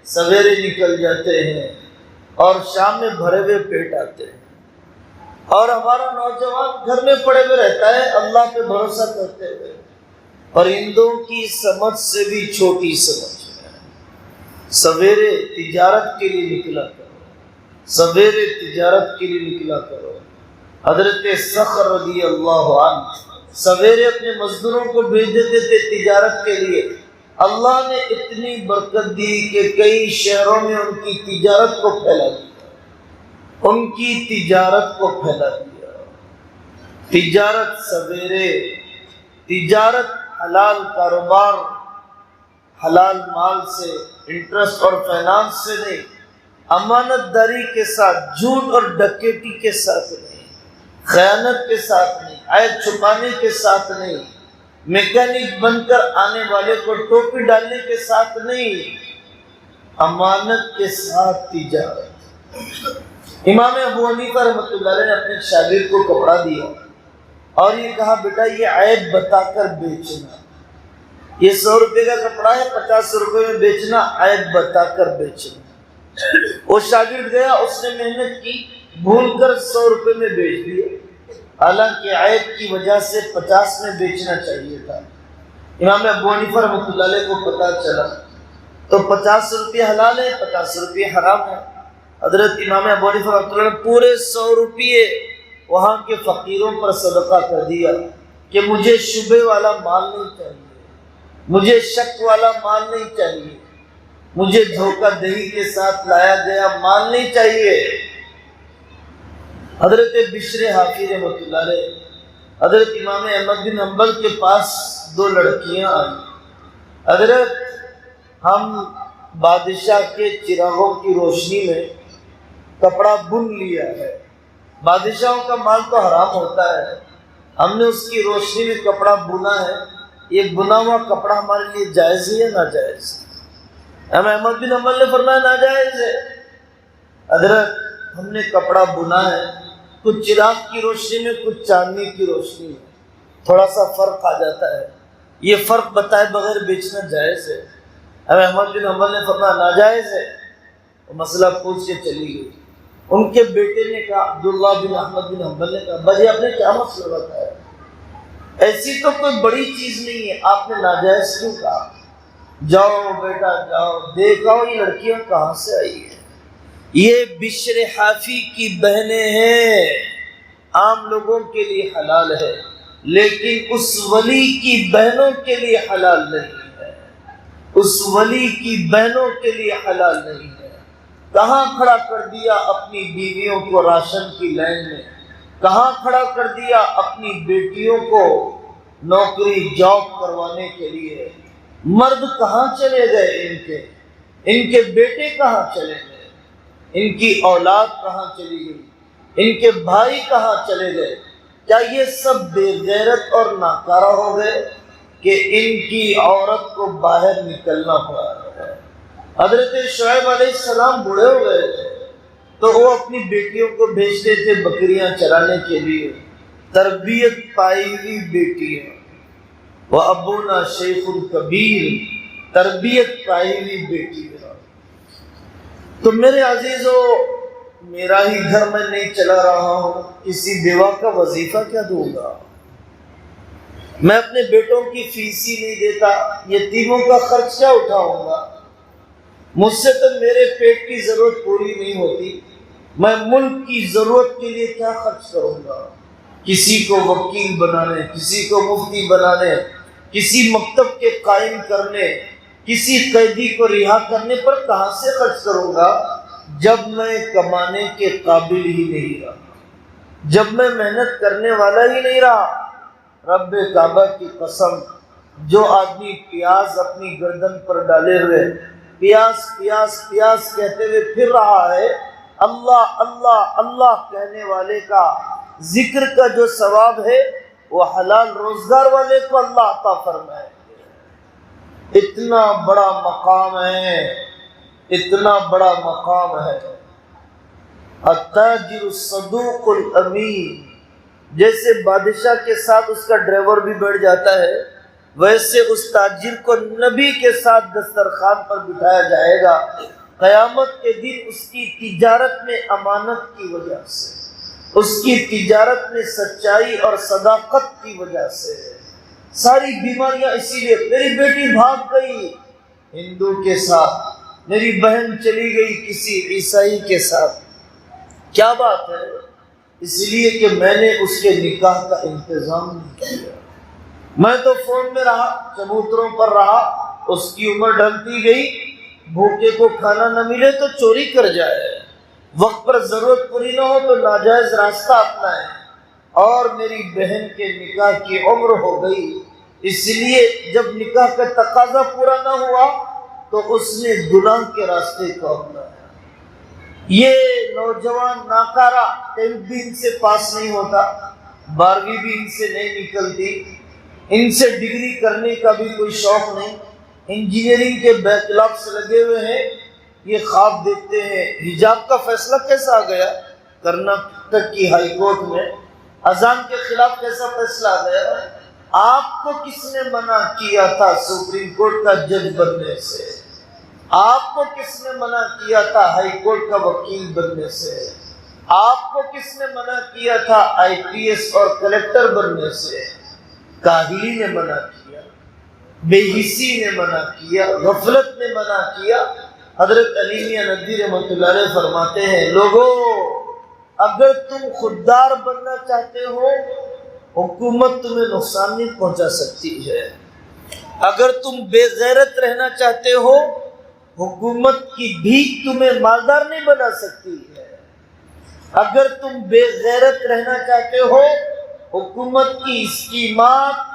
سویرے نکل جاتے ہیں اور شام میں بھرے ہوئے پیٹ آتے ہیں۔ اور ہمارا نوجوان گھر میں پڑے ہوئے رہتا ہے اللہ پہ بھروسہ کرتے ہوئے، پرندوں کی سمجھ سے بھی چھوٹی سمجھ ہے۔ سویرے تجارت کے لیے نکلا کرو، سویرے تجارت کے لیے نکلا کرو۔ حضرت صخر رضی اللہ عنہ سویرے اپنے مزدوروں کو بھیج دیتے تھے تجارت کے لیے۔ اللہ نے اتنی برکت دی کہ کئی شہروں میں ان کی تجارت کو پھیلا دیا، ان کی تجارت کو پھیلا دیا۔ تجارت سویرے، تجارت حلال کاروبار، حلال مال سے، انٹرسٹ اور فائنانس سے نہیں، امانت داری کے ساتھ، جھوٹ اور ڈکیٹی کے ساتھ نہیں، خیانت کے ساتھ نہیں، عیب چھپانے کے ساتھ نہیں، میکینک بن کر آنے والے کو ٹوپی ڈالنے کے ساتھ نہیں، امانت کے ساتھ تجارت۔ امام ابو حنیفہ رحمۃ اللہ علیہ نے اپنے شاگرد کو کپڑا دیا اور یہ کہا بیٹا یہ عیب بتا کر بیچنا، یہ 100 روپے کا کپڑا ہے 50 روپے میں بیچنا، عیب بتا کر بیچنا۔ وہ شاگرد گیا، اس نے محنت کی، بھول کر 100 روپے میں بیچ دیا، حالانکہ عیب کی وجہ سے 50 میں بیچنا چاہیے تھا۔ امام ابو حنیفہ رحمۃ اللہ علیہ کو پتہ چلا تو 50 روپے حلال ہے، 50 روپے حرام ہے۔ حضرت امام ابو حنیفہ رحمۃ اللہ نے پورے 100 روپے وہاں کے فقیروں پر صدقہ کر دیا کہ مجھے شبے والا مال نہیں چاہیے، مجھے شک والا مال نہیں چاہیے، مجھے دھوکہ دہی کے ساتھ لایا گیا مال نہیں چاہیے۔ حضرت بشر حافی رحمۃ اللہ علیہ، حضرت امام احمد بن حنبل کے پاس 2 لڑکیاں آئیں، حضرت ہم بادشاہ کے چراغوں کی روشنی میں کپڑا بن لیا ہے، بادشاہوں کا مال تو حرام ہوتا ہے، ہم نے اس کی روشنی میں کپڑا بنا ہے، یہ بنا ہوا کپڑا ہمارے لیے جائز ہے یا ناجائز؟ امام احمد بن حنبل نے فرمایا ناجائز ہے۔ حضرت ہم نے کپڑا بنا ہے، کچھ چراغ کی روشنی میں، کچھ چاندنی کی روشنی میں، تھوڑا سا فرق آ جاتا ہے، یہ فرق بتائے بغیر بیچنا جائز ہے؟ امام احمد بن حنبل نے فرمایا ناجائز ہے۔ وہ مسئلہ پوچھ کے چلی گئی۔ ان کے بیٹے نے کہا، عبداللہ بن احمد بن حنبل نے کہا بھائی آپ نے کیا مسئلہ بتایا؟ ایسی تو کوئی بڑی چیز نہیں ہے، آپ نے ناجائز کیوں کہا؟ جاؤ بیٹا جاؤ، دیکھاؤ یہ لڑکیاں کہاں سے آئی ہیں، یہ بشر حافی کی بہنیں ہیں، عام لوگوں کے لیے حلال ہے لیکن اس ولی کی بہنوں کے لیے حلال نہیں ہے، اس ولی کی بہنوں کے لیے حلال نہیں ہے۔ کہاں کھڑا کر دیا اپنی بیویوں کو راشن کی لائن میں، کہاں کھڑا کر دیا اپنی بیٹیوں کو نوکری جاب کروانے کے لیے، مرد کہاں چلے گئے، ان کے بیٹے کہاں چلے گئے، ان کی اولاد کہاں چلی گئی، ان کے بھائی کہاں چلے گئے؟ کیا یہ سب بے غیرت اور ناکارہ ہو گئے کہ ان کی عورت کو باہر نکلنا پڑا ہے؟ حضرت شعیب علیہ السلام بوڑھے ہو گئے تھے تو وہ اپنی بیٹیوں کو بھیجتے تھے بکریاں چرانے کے لیے، تربیت پائی ہوئی بیٹیاں، وَأَبُونَا شَيْخٌ کبیر، تربیت پائی ہوئی بیٹیاں۔ تو میرے عزیزو، میرا ہی گھر میں نہیں چلا رہا ہوں، کسی بیوہ کا وظیفہ کیا دوں گا؟ میں اپنے بیٹوں کی فیس ہی نہیں دیتا، یتیموں کا خرچ کیا اٹھاؤں گا؟ مجھ سے تو میرے پیٹ کی ضرورت پوری نہیں ہوتی، میں ملک کی ضرورت کے لیے کیا خرچ کروں گا؟ کسی کو وکیل بنانے، کسی کو مفتی بنانے، کسی مکتب کے قائم کرنے، کسی قیدی کو رہا کرنے پر کہاں سے خرچ کروں گا جب میں کمانے کے قابل ہی نہیں رہا، جب میں محنت کرنے والا ہی نہیں رہا؟ رب کعبہ کی قسم، جو آدمی پیاز اپنی گردن پر ڈالے ہوئے پیاز پیاز پیاز کہتے ہوئے پھر رہا ہے، اللہ اللہ اللہ کہنے والے کا ذکر کا جو ثواب ہے وہ حلال روزگار والے کو اللہ عطا فرمائے۔ اتنا بڑا مقام ہے، اتنا بڑا مقام ہے۔ التاجر الصدوق الامین جیسے بادشاہ کے ساتھ اس کا ڈرائیور بھی بیٹھ جاتا ہے، ویسے اس تاجر کو نبی کے ساتھ دسترخوان پر بٹھایا جائے گا۔ قیامت کے دن اس کی تجارت میں امانت کی وجہ سے، اس کی تجارت میں سچائی اور صداقت کی وجہ سے ساری بیماریاں، اسی لیے میری بیٹی بھاگ گئی ہندو کے ساتھ، میری بہن چلی گئی کسی عیسائی کے ساتھ، کیا بات ہے؟ اس لیے کہ میں نے اس کے نکاح کا انتظام نہیں کیا، میں تو فون میں رہا، چبوتروں پر رہا، اس کی عمر ڈھلتی گئی، بھوکے کو کھانا نہ ملے تو چوری کر جائے، وقت پر ضرورت پوری نہ ہو تو ناجائز راستہ اپنائے، اور میری بہن کے نکاح کی عمر ہو گئی، اس لیے جب نکاح کا تقاضا پورا نہ ہوا تو اس نے گناہ کے راستے کو اپنایا۔ یہ نوجوان ناکارہ، 10th بھی ان سے پاس نہیں ہوتا، 12ویں بھی ان سے نہیں نکلتی، ان سے ڈگری کرنے کا بھی کوئی شوق نہیں، انجینئرنگ کے بیک لاگس لگے ہوئے ہیں، یہ خواب دیکھتے ہیں۔ حجاب کا فیصلہ کیسا آ گیا کرناٹک کی ہائی کورٹ میں؟ اذان کے خلاف کیسا فیصلہ آ گیا؟ آپ کو کس نے منع کیا تھا سپریم کورٹ کا جج بننے سے؟ آپ کو کس نے منع کیا تھا ہائی کورٹ کا وکیل بننے سے؟ آپ کو کس نے منع کیا تھا IPS اور کلیکٹر بننے سے؟ کاہلی نے منع کیا، بے حسی نے منع کیا، غفلت نے منع کیا۔ حضرت علی میاں ندوی رحمۃ اللہ علیہ فرماتے ہیں، لوگوں اگر تم خوددار بننا چاہتے ہو، حکومت تمہیں نقصان نہیں پہنچا سکتی ہے۔ اگر تم بے غیرت رہنا چاہتے ہو، حکومت کی بھیک تمہیں مالدار نہیں بنا سکتی ہے۔ اگر تم بے غیرت رہنا چاہتے ہو، حکومت کی اسکیمات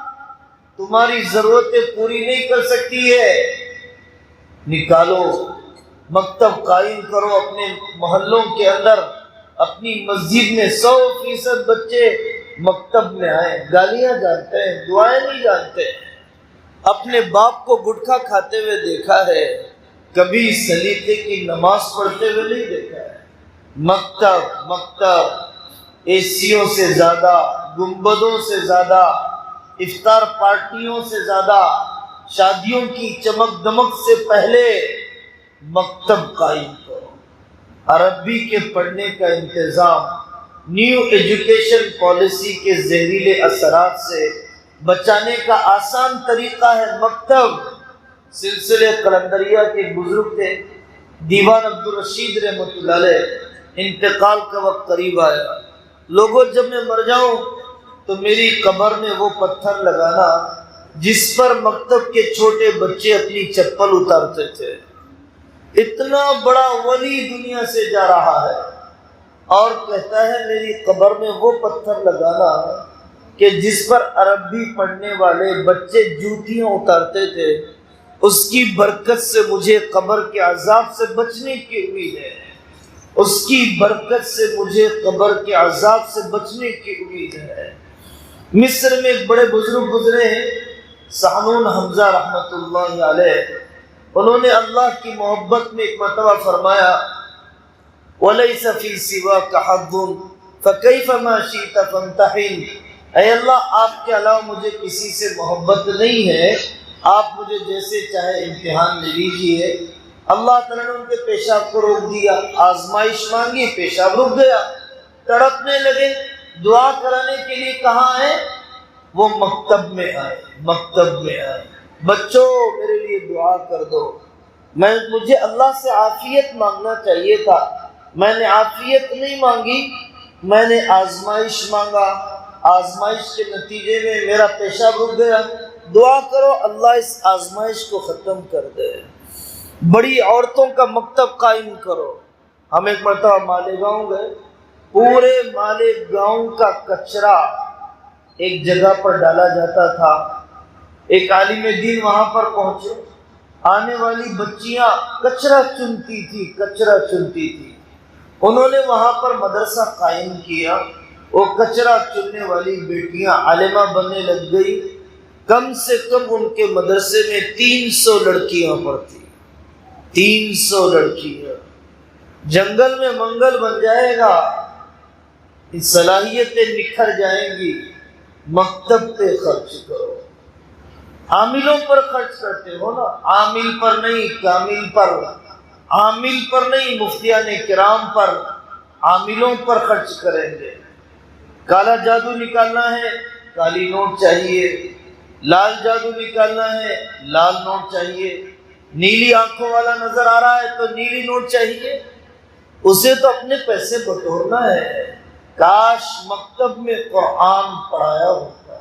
تمہاری ضرورتیں پوری نہیں کر سکتی ہے۔ نکالو، مکتب قائم کرو اپنے محلوں کے اندر، اپنی مسجد میں 100% بچے مکتب میں آئیں، گالیاں جانتے ہیں، دعائیں نہیں جانتے۔ اپنے باپ کو گٹکا کھاتے ہوئے دیکھا ہے، کبھی سلیقے کی نماز پڑھتے ہوئے نہیں دیکھا ہے۔ مکتب ACوں سے زیادہ، گنبدوں سے زیادہ، افطار پارٹیوں سے زیادہ، شادیوں کی چمک دمک سے پہلے مکتب قائم کرو۔ عربی کے پڑھنے کا انتظام، نیو ایجوکیشن پالیسی کے زہریلے اثرات سے بچانے کا آسان طریقہ ہے مکتب۔ سلسلے قلندریہ کے بزرگ تھے دیوان عبدالرشید رحمۃ اللہ علیہ، انتقال کا وقت قریب آیا، لوگوں جب میں مر جاؤں تو میری قبر میں وہ پتھر لگانا جس پر مکتب کے چھوٹے بچے اپنی چپل اتارتے تھے۔ اتنا بڑا ولی دنیا سے جا رہا ہے اور کہتا ہے میری قبر میں وہ پتھر لگانا کہ جس پر عربی پڑھنے والے بچے جوتیاں اتارتے تھے، اس کی برکت سے مجھے قبر کے عذاب سے بچنے کی امید ہے، اس کی برکت سے مجھے قبر کے عذاب سے بچنے کی امید ہے۔ مصر میں ایک بڑے بزرگ گزرے ہیں، سحنون حمزہ رحمۃ اللہ علیہ، انہوں نے اللہ کی محبت میں ایک مرتبہ فرمایا، وَلَيْسَ فِي سِوَاكَ حَظٌّ فَكَيْفَ مَا شِئْتَ فَامْتَحِنْ، اے اللہ آپ کے علاوہ مجھے کسی سے محبت نہیں ہے، آپ مجھے جیسے چاہے امتحان لے لیجیے۔ اللہ تعالیٰ نے ان کے پیشاب کو روک دیا، آزمائش مانگی، پیشاب رک گیا، تڑپنے لگے، دعا کرانے کے لیے کہاں آئے؟ وہ مکتب میں آئے، مکتب میں آئے، بچوں میرے لیے دعا کر دو، مجھے اللہ سے عافیت مانگنا چاہیے تھا، میں نے عافیت نہیں مانگی، میں نے آزمائش مانگا، آزمائش کے نتیجے میں میرا پیشاب رک گیا، دعا کرو اللہ اس آزمائش کو ختم کر دے۔ بڑی عورتوں کا مکتب قائم کرو۔ ہم ایک مرتبہ مالیگاؤں گئے، پورے مالیگاؤں کا کچرا ایک جگہ پر ڈالا جاتا تھا، ایک عالم دین وہاں پر پہنچے، آنے والی بچیاں کچرا چنتی تھی، کچرا چنتی تھی، انہوں نے وہاں پر مدرسہ قائم کیا، وہ کچرا چننے والی بیٹیاں عالمہ بننے لگ گئی، کم سے کم ان کے مدرسے میں 300 لڑکیاں پڑھتی، 300 لڑکیاں۔ جنگل میں منگل بن جائے گا، صلاحیتیں نکھر جائیں گی. مکتب پہ خرچ کرو. عاملوں پر خرچ کرتے ہو نا، عامل پر نہیں، کامل پر. عامل پر نہیں، مفتیان کرام پر، عاملوں پر خرچ کریں گے. کالا جادو نکالنا ہے، کالی نوٹ چاہیے. لال جادو نکالنا ہے، لال نوٹ چاہیے. نیلی آنکھوں والا نظر آ رہا ہے تو نیلی نوٹ چاہیے. اسے تو اپنے پیسے بٹورنا ہے. کاش مکتب میں قرآن پڑھایا ہوتا.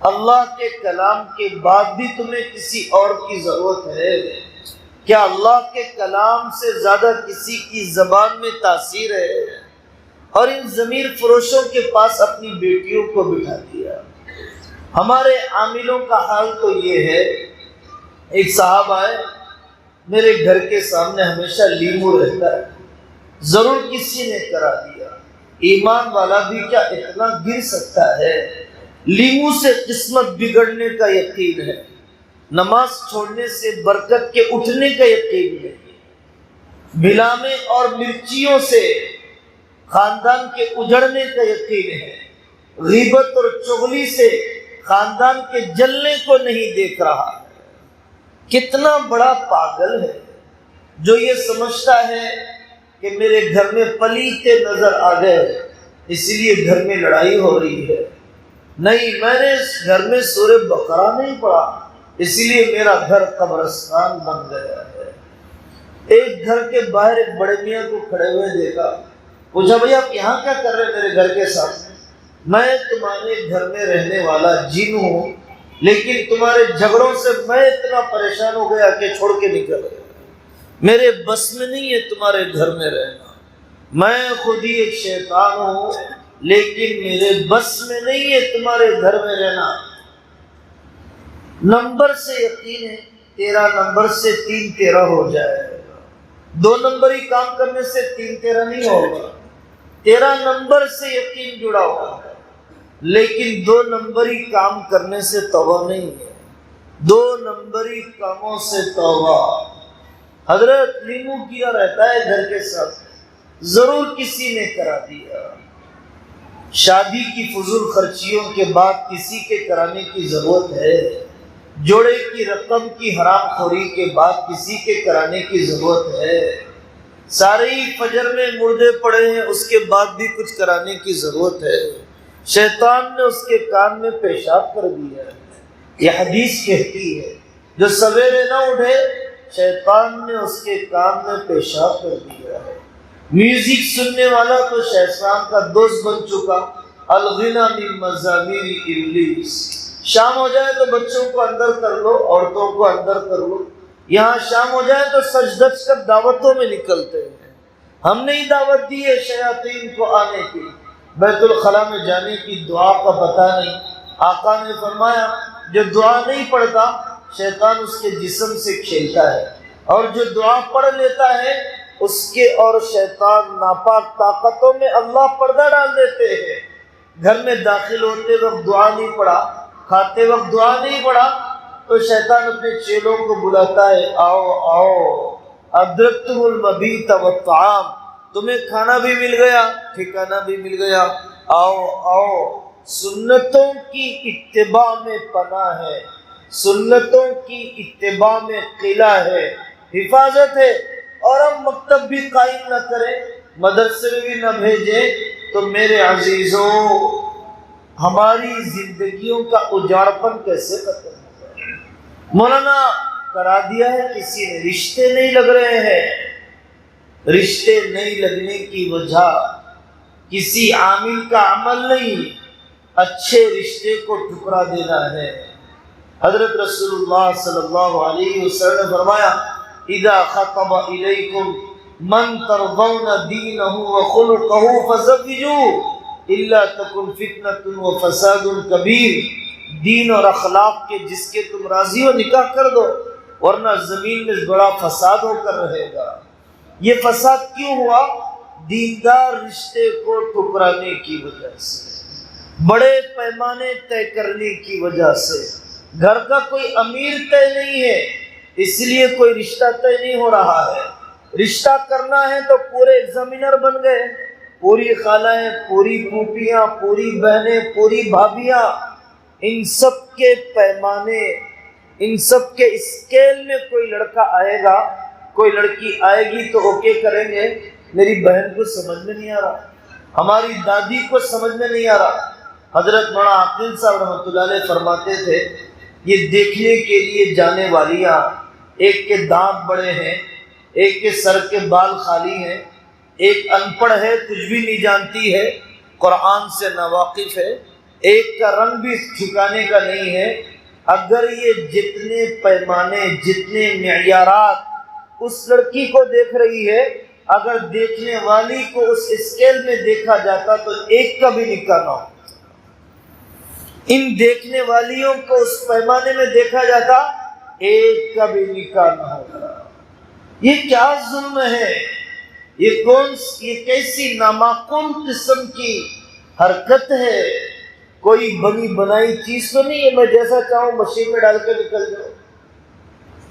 اللہ کے کلام کے بعد بھی تمہیں کسی اور کی ضرورت ہے؟ کیا اللہ کے کلام سے زیادہ کسی کی زبان میں تاثیر ہے؟ اور ان ضمیر فروشوں کے پاس اپنی بیٹیوں کو بٹھا دیا. ہمارے عاملوں کا حال تو یہ ہے. ایک صاحب آئے، میرے گھر کے سامنے ہمیشہ لیمو رہتا ہے، ضرور کسی نے کرا دیا. ایمان والا بھی کیا اتنا گر سکتا ہے؟ لیمو سے قسمت بگڑنے کا یقین ہے، نماز چھوڑنے سے برکت کے اٹھنے کا یقین ہے. بھلامے اور مرچیوں سے خاندان کے اجڑنے کا یقین ہے. غیبت اور چغلی سے خاندان کے جلنے کو نہیں دیکھ رہا. کتنا بڑا پاگل ہے جو یہ سمجھتا ہے کہ میرے گھر میں پلیتے نظر آ گئے اس لیے گھر میں لڑائی ہو رہی ہے. نہیں، میں نے اس گھر میں سورہ بقرہ نہیں پڑھا اس لیے میرا گھر قبرستان بن گیا ہے. ایک گھر کے باہر ایک بڑے میاں کو کھڑے ہوئے دیکھا، پوچھا بھائی آپ یہاں کیا کر رہے ہیں میرے گھر کے سامنے؟ میں تمہارے گھر میں رہنے والا جن ہوں، لیکن تمہارے جھگڑوں سے میں اتنا پریشان ہو گیا کہ چھوڑ کے نکل گیا. میرے بس میں نہیں ہے تمہارے گھر میں رہنا. میں خود ہی ایک شیطان ہوں لیکن میرے بس میں نہیں ہے تمہارے گھر میں رہنا. نمبر سے یقین ہے 13 نمبر سے 3 13 ہو جائے گا. 2 نمبری کام کرنے سے 3 13 نہیں ہوگا. 13 نمبر سے یقین جڑا ہوا ہے لیکن 2 نمبری کام کرنے سے توبہ نہیں ہے. 2 نمبری کاموں سے توبہ. حضرت لیمو کیا رہتا ہے گھر کے ساتھ، ضرور کسی نے کرا دیا. شادی کی فضول خرچیوں کے بعد کسی کے کرانے کی ضرورت ہے. جوڑے کی رقم کی حرام خوری کے بعد کسی کے کرانے کی ضرورت ہے. سارے ہی فجر میں مردے پڑے ہیں اس کے بعد بھی کچھ کرانے کی ضرورت ہے. شیطان نے اس کے کان میں پیشاب کر دیا ہے. یہ حدیث کہتی ہے جو سویرے نہ اٹھے شیطان نے اس کے کان میں پیشاب کر دیا ہے. میوزک سننے والا تو شیطان کا دوست بن چکا. الغنا من مزامیر ابلیس. شام ہو جائے تو بچوں کو اندر کر لو، عورتوں کو اندر کر لو. یہاں شام ہو جائے تو سج دج کر دعوتوں میں نکلتے ہیں. ہم نے ہی دعوت دی ہے شیاطین کو آنے کی. بیت الخلاء میں جانے کی دعا کا پتہ نہیں. آقا نے فرمایا جو دعا نہیں پڑھتا شیطان اس کے جسم سے کھیلتا ہے، اور جو دعا پڑھ لیتا ہے اس کے اور شیطان ناپاک طاقتوں میں اللہ پردہ ڈال دیتے ہیں. گھر میں داخل ہوتے وقت دعا نہیں پڑھا، کھاتے وقت دعا نہیں پڑھا تو شیطان اپنے چیلوں کو بلاتا ہے، آؤ آؤ ادرکتم المبیت والطعام. تمہیں کھانا بھی مل گیا، ٹھکانہ بھی مل گیا، آؤ آؤ. سنتوں کی اتباع میں پناہ ہے، سنتوں کی اتباع میں قلعہ ہے، حفاظت ہے. اور ہم مکتب بھی قائم نہ کریں، مدرسے میں بھی نہ بھیجیں تو میرے عزیزوں ہماری زندگیوں کا اجاڑپن کیسے ختم ہوگا؟ مولانا کرا دیا ہے کسی نے، رشتے نہیں لگ رہے ہیں. رشتے نہیں لگنے کی وجہ کسی عامل کا عمل نہیں، اچھے رشتے کو ٹھکرا دینا ہے. حضرت رسول اللہ صلی اللہ علیہ وسلم نے فرمایا اذا خطب الیکم من ترضون دینہ وخلقہ فزوجوہ الا تکن فتنة وفساد کبیر. دین اور اخلاق کے جس کے تم راضی ہو نکاح کر دو، ورنہ زمین میں بڑا فساد ہو کر رہے گا. یہ فساد کیوں ہوا؟ دیندار رشتے کو ٹھکرانے کی وجہ سے، بڑے پیمانے طے کرنے کی وجہ سے. گھر کا کوئی امیر طے نہیں ہے اس لیے کوئی رشتہ طے نہیں ہو رہا ہے. رشتہ کرنا ہے تو پورے ایگزامینر بن گئے، پوری خالائیں، پوری پھوپھیاں، پوری بہنیں، پوری بھابھیاں، ان سب کے پیمانے، ان سب کے اسکیل میں کوئی لڑکا آئے گا، کوئی لڑکی آئے گی تو اوکے کریں گے، میری بہن کو سمجھ میں نہیں آ رہا، ہماری دادی کو سمجھ میں نہیں آ رہا۔ حضرت مولانا عاقل صاحب رحمۃ اللہ علیہ فرماتے تھے، یہ دیکھنے کے لیے جانے والیاں، ایک کے دانت بڑے ہیں، ایک کے سر کے بال خالی ہیں، ایک ان پڑھ ہے، کچھ بھی نہیں جانتی ہے، قرآن سے ناواقف ہے، ایک کا رنگ بھی ٹھکانے کا نہیں ہے، اگر یہ جتنے پیمانے، جتنے معیارات اس لڑکی کو دیکھ رہی ہے، اگر دیکھنے والی کو اس اسکیل میں دیکھا جاتا تو ایک کا بھی نکاح نہ ہو۔ ان دیکھنے والیوں کو اس پیمانے میں دیکھا جاتا، ایک کا بھی نکاح نہ ہوگا۔ یہ کیا ظلم ہے؟ یہ کیسی نامعقول قسم کی حرکت ہے؟ کوئی بنی بنائی چیز تو نہیں ہے میں جیسا چاہوں مشین میں ڈال کے نکل جاؤں،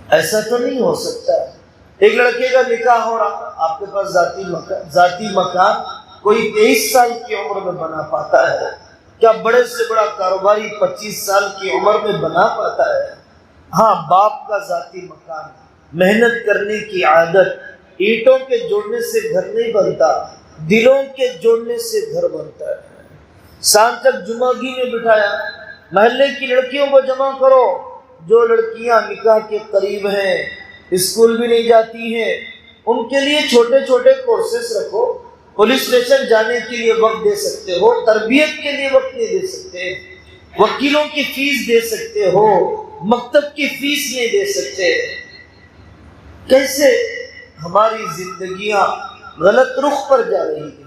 ایسا تو نہیں ہو سکتا۔ ایک لڑکے کا نکاح ہو رہا، آپ کے پاس ذاتی مکان کوئی 23 سال کی عمر میں بنا پاتا ہے، کیا بڑے سے بڑا کاروباری 25 سال کی عمر میں بنا پاتا ہے؟ ہاں، باپ کا ذاتی مکان، محنت کرنے کی عادت، اینٹوں کے جوڑنے سے گھر نہیں بنتا، دلوں کے جوڑنے سے گھر بنتا ہے۔ شام تک جمعگی میں بٹھایا، محلے کی لڑکیوں کو جمع کرو، جو لڑکیاں نکاح کے قریب ہیں، اسکول بھی نہیں جاتی ہیں، ان کے لیے چھوٹے چھوٹے کورسز رکھو، پولیس اسٹیشن جانے کے لیے وقت دے سکتے ہو، تربیت کے لیے وقت نہیں دے سکتے، وکیلوں کی فیس دے سکتے ہو، مکتب کی فیس نہیں دے سکتے۔ کیسے ہماری زندگیاں غلط رخ پر جا رہی ہیں؟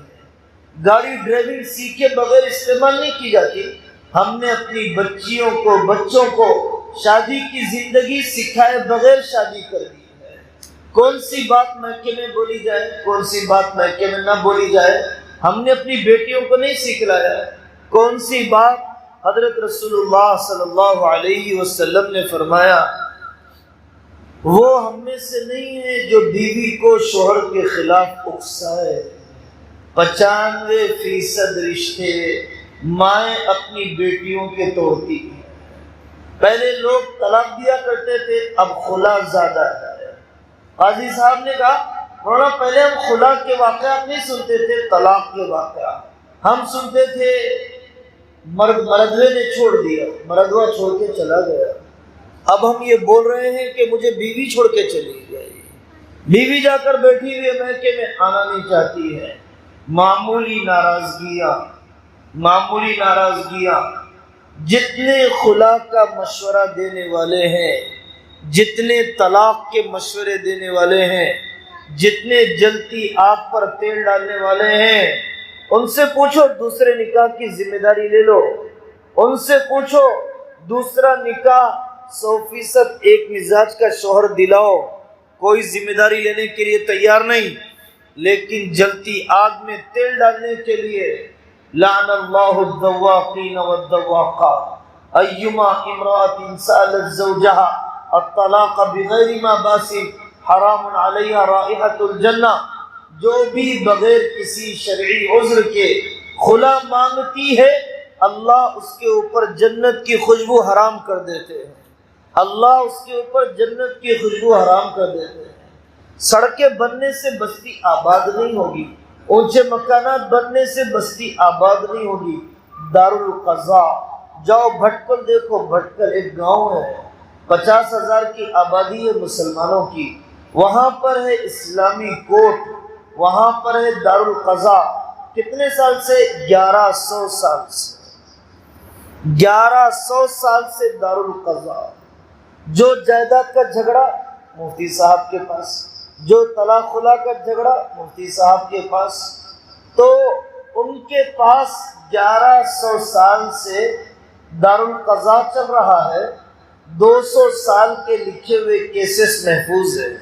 گاڑی ڈرائیونگ سیکھے بغیر استعمال نہیں کی جاتی، ہم نے اپنی بچوں کو شادی کی زندگی سکھائے بغیر شادی کر دی ہے۔ کون سی بات میکے میں بولی جائے، کون سی بات میکے میں نہ بولی جائے، ہم نے اپنی بیٹیوں کو نہیں سکھلایا۔ کون سی بات، حضرت رسول اللہ صلی اللہ علیہ وسلم نے فرمایا، وہ ہم میں سے نہیں ہے جو بیوی کو شوہر کے خلاف اکسائے۔ 95% رشتے مائیں اپنی بیٹیوں کے توڑتی ہیں۔ پہلے لوگ طلاق دیا کرتے تھے، اب خلا زیادہ ہے۔ قاضی صاحب نے کہا، مولانا پہلے ہم خلا کے واقعات نہیں سنتے تھے، طلاق کے واقعات ہم سنتے تھے، مردوے نے چھوڑ دیا، مردوا چھوڑ کے چلا گیا، اب ہم یہ بول رہے ہیں کہ مجھے بیوی چھوڑ کے چلی گئی، بیوی جا کر بیٹھی ہوئی میکے میں آنا نہیں چاہتی ہے۔ معمولی ناراضگیاں، جتنے خلا کا مشورہ دینے والے ہیں، جتنے طلاق کے مشورے دینے والے ہیں، جتنے جلتی آگ پر تیل ڈالنے والے ہیں، ان سے پوچھو دوسرے نکاح کی ذمہ داری لے لو، ان سے پوچھو دوسرا نکاح 100% ایک مزاج کا شوہر دلاؤ، کوئی ذمہ داری لینے کے لیے تیار نہیں، لیکن جلتی آگ میں تیل ڈالنے کے لیے لعن اللہ الذواقین والذواقات ایما امرأة سألت زوجها الطلاق بغیر ما باس حرام علیہا رائحۃ الجنہ، جو بھی بغیر کسی شرعی عذر کے خلا مانگتی ہے، اللہ اس کے اوپر جنت کی خوشبو حرام کر دیتے ہیں، اللہ اس کے اوپر جنت کی خوشبو حرام کر دیتے ہیں۔ سڑکیں بننے سے بستی آباد نہیں ہوگی، اونچے مکانات بننے سے بستی آباد نہیں ہوگی۔ دارالقضاء جاؤ، بھٹکل دیکھو، بھٹکل ایک گاؤں ہے، 50,000 کی آبادی ہے مسلمانوں کی، وہاں پر ہے اسلامی کورٹ، وہاں پر ہے دارالقضاء، کتنے سال سے؟ 1100 سال سے، 1100 سال سے دارالقضاء۔ جو جائیداد کا جھگڑا مفتی صاحب کے پاس، جو طلاق خلا کا جھگڑا مفتی صاحب کے پاس، تو ان کے پاس 1100 سال سے دارالقضاء چل رہا ہے، 200 سال کے لکھے ہوئے کیسز محفوظ ہیں۔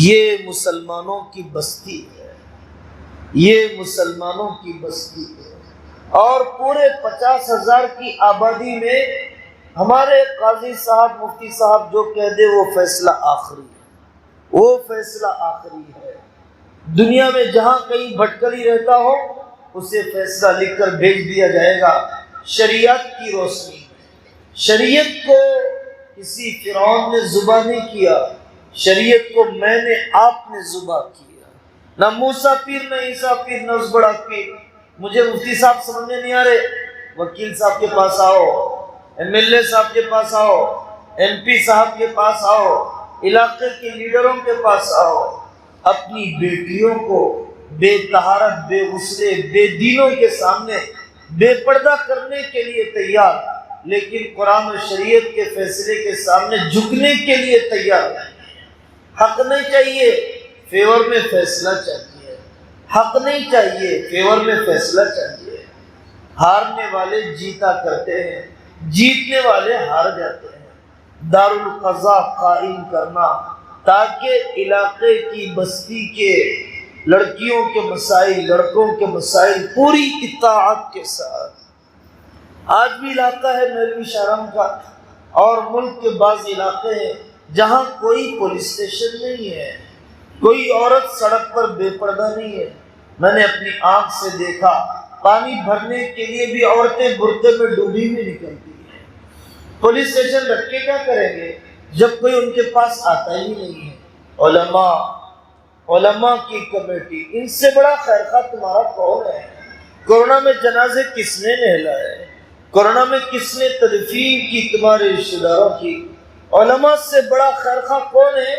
یہ مسلمانوں کی بستی ہے، یہ مسلمانوں کی بستی ہے، اور پورے 50,000 کی آبادی میں ہمارے قاضی صاحب، مفتی صاحب جو کہہ دے وہ فیصلہ آخری ہے، وہ فیصلہ آخری ہے۔ دنیا میں جہاں کہیں بھٹکلی رہتا ہو اسے فیصلہ لکھ کر بھیج دیا جائے گا شریعت کی روشنی میں۔ شریعت کو کسی فرعون نے ذبح نہیں کیا، شریعت کو میں نے آپ نے ذبح کیا۔ نہ موسیٰ پیر، نہ عیسیٰ پیر، نہ اس بڑا پیر۔ مجھے مفتی صاحب سمجھنے نہیں آ رہے، وکیل صاحب کے پاس آؤ، MLA صاحب کے پاس آؤ، MP صاحب کے پاس آؤ، علاقے کے لیڈروں کے پاس آؤ، اپنی بیٹیوں کو بے طہارت، بے غسلے، بے دینوں کے سامنے بے پردہ کرنے کے لیے تیار، لیکن قرآن و شریعت کے فیصلے کے سامنے جھکنے کے لیے تیار نہیں۔ حق نہیں چاہیے، فیور میں فیصلہ چاہیے۔ حق نہیں چاہیے، فیور میں فیصلہ چاہیے۔ ہارنے والے جیتا کرتے ہیں، جیتنے والے ہار جاتے ہیں۔ دارالقضا قائم کرنا تاکہ علاقے کی بستی کے لڑکیوں کے مسائل، لڑکوں کے مسائل پوری اطاعت کے ساتھ۔ آج بھی علاقہ ہے مولوی شہرام کا اور ملک کے بعض علاقے ہیں جہاں کوئی پولیس اسٹیشن نہیں ہے، کوئی عورت سڑک پر بے پردہ نہیں ہے۔ میں نے اپنی آنکھ سے دیکھا، پانی بھرنے کے لیے بھی عورتیں برقعے میں ڈوبی ہوئی نکلتی ہیں۔ پولیس اسٹیشن رکھ کے کیا کریں گے جب کوئی ان کے پاس آتا ہی نہیں ہے۔ علماء کی کمیٹی، ان سے بڑا خیرخواہ تمہارا کون ہے؟ کورونا میں جنازے کس نے نہلائے؟ کورونا میں کس نے تدفین کی تمہارے رشتہ داروں کی؟ علماء سے بڑا خیرخواہ کون ہے؟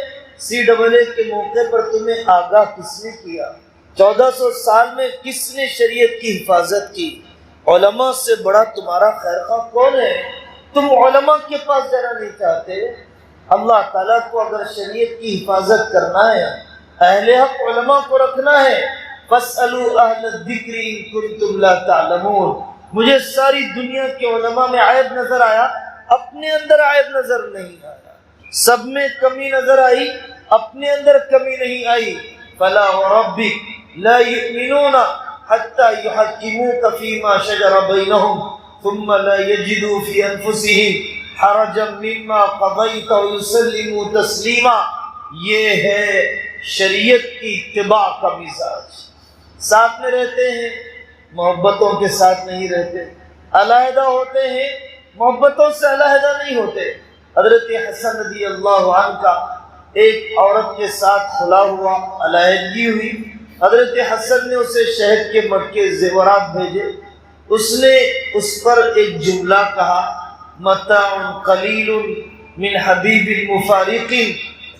CAA کے موقع پر تمہیں آگاہ کس نے کیا؟ 1400 سال میں کس نے شریعت کی حفاظت کی؟ علماء سے بڑا تمہارا خیرخواہ کون ہے؟ تم علماء کے پاس جانا نہیں چاہتے۔ اللہ تعالیٰ کو اگر شریعت کی حفاظت کرنا ہے، اہل حق علماء کو رکھنا ہے، فَاسْأَلُوا أَهْلَ الذِّكْرِ إِن كُنتُمْ لَا تَعْلَمُونَ۔ مجھے ساری دنیا کے علماء میں عیب نظر آیا، اپنے اندر عیب نظر نہیں آیا۔ سب میں کمی نظر آئی، اپنے اندر کمی نہیں آئی۔ فَلَا وَرَبِّكَ لَا يُؤْمِنُونَ حَتَّى يُحَكِّمُوكَ فِي مَا شَجَرَ بَيْنَهُمْ ثُمَّ لَا يَجِدُوا فِي أَنفُسِهِمْ حَرَجًا مِّمَّا قَضَيْتَ وَيُسَلِّمُوا تَسْلِيمًا۔ یہ ہے شریعت کی اتباع کا مزاج۔ ساتھ میں رہتے ہیں، محبتوں کے ساتھ نہیں رہتے، علیحدہ ہوتے ہیں، محبتوں سے علیحدہ نہیں ہوتے۔ حضرت حسن رضی اللہ عنہ کا ایک عورت کے ساتھ خلا ہوا، علیحدگی ہوئی۔ حضرت حسن نے اسے شہد کے مٹکے زیورات بھیجے، اس نے اس پر ایک جملہ کہا، متاع قلیل من حبیب المفارق،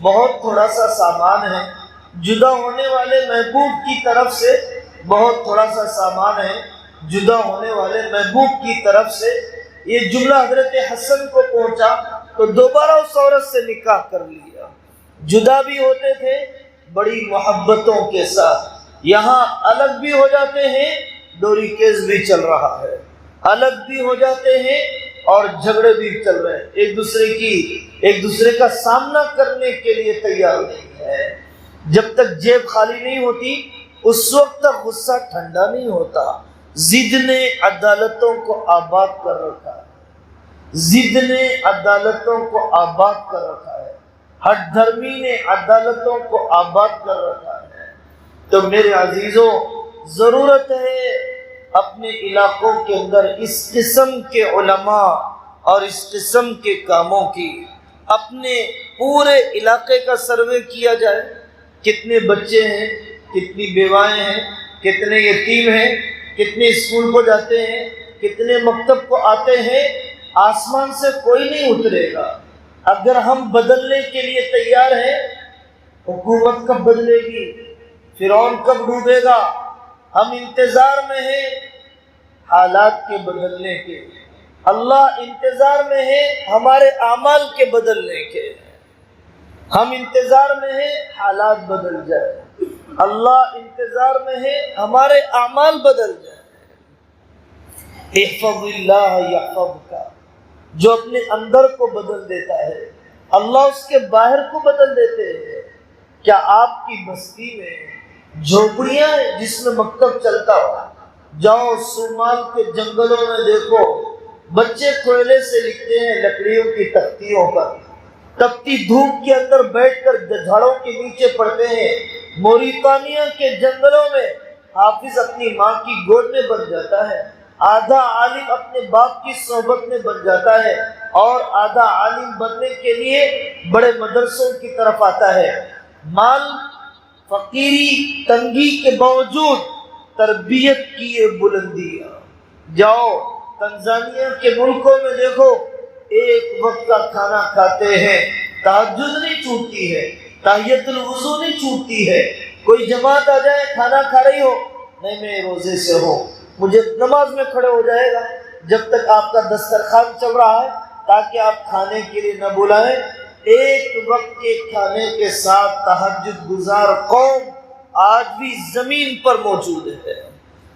بہت تھوڑا سا سامان ہے جدا ہونے والے محبوب کی طرف سے، بہت تھوڑا سا سامان ہے جدا ہونے والے محبوب کی طرف سے۔ یہ جملہ حضرت حسن کو پہنچا تو دوبارہ اس عورت سے نکاح کر لیا۔ جدا بھی ہوتے تھے بڑی محبتوں کے ساتھ، یہاں الگ بھی ہو جاتے ہیں، ڈوری کیس بھی چل رہا ہے، الگ بھی ہو جاتے ہیں اور جھگڑے بھی چل رہے ہیں، ایک دوسرے کا سامنا کرنے کے لیے تیار نہیں ہے۔ جب تک جیب خالی نہیں ہوتی اس وقت تک غصہ ٹھنڈا نہیں ہوتا۔ ضد نے عدالتوں کو آباد کر رکھا ہے، ضد نے عدالتوں کو آباد کر رکھا ہے، ہٹ دھرمی نے عدالتوں کو آباد کر رکھا ہے۔ تو میرے عزیزوں، ضرورت ہے اپنے علاقوں کے اندر اس قسم کے علماء اور اس قسم کے کاموں کی۔ اپنے پورے علاقے کا سروے کیا جائے، کتنے بچے ہیں، کتنی بیوائیں ہیں، کتنے یتیم ہیں، کتنے اسکول کو جاتے ہیں، کتنے مکتب کو آتے ہیں۔ آسمان سے کوئی نہیں اترے گا۔ اگر ہم بدلنے کے لیے تیار ہیں، حکومت کب بدلے گی؟ فرعون کب ڈوبے گا؟ ہم انتظار میں ہیں حالات کے بدلنے کے، اللہ انتظار میں ہے ہمارے اعمال کے بدلنے کے۔ ہم انتظار میں ہیں حالات بدل جائے، اللہ انتظار میں ہے ہمارے اعمال بدل جائے۔ احفظ اللہ یحفظک، جو اپنے اندر کو بدل دیتا ہے اللہ اس کے باہر کو بدل دیتے ہیں۔ کیا آپ کی بستی میں جھوپڑیاں ہیں جس میں مکتب چلتا ہو؟ جاؤ صومال کے جنگلوں میں دیکھو، بچے کوئلے سے لکھتے ہیں لکڑیوں کی تختیوں پر، تپتی دھوپ کے اندر بیٹھ کر جھاڑوں کے نیچے پڑھتے ہیں۔ موریتانیہ کے جنگلوں میں حافظ اپنی ماں کی گود میں بن جاتا ہے، آدھا عالم اپنے باپ کی صحبت میں بن جاتا ہے، اور آدھا عالم بننے کے لیے بڑے مدرسوں کی طرف آتا ہے۔ مال، فقیری، تنگی کے باوجود تربیت کی یہ بلندیاں۔ جاؤ تنزانیہ کے ملکوں میں دیکھو، ایک وقت کا کھانا کھاتے ہیں، تہجد نہیں چھوٹتی ہے، تحیت الوضو نہیں چھوٹتی ہے۔ کوئی جماعت آ جائے، کھانا کھا رہی ہو، نہیں میں روزے سے ہوں، مجھے نماز میں کھڑے ہو جائے گا جب تک آپ کا دسترخوان چل رہا ہے، تاکہ آپ کھانے کے لیے نہ بلائیں۔ ایک وقت کے کھانے کے ساتھ تہجد گزار قوم آج بھی زمین پر موجود ہے۔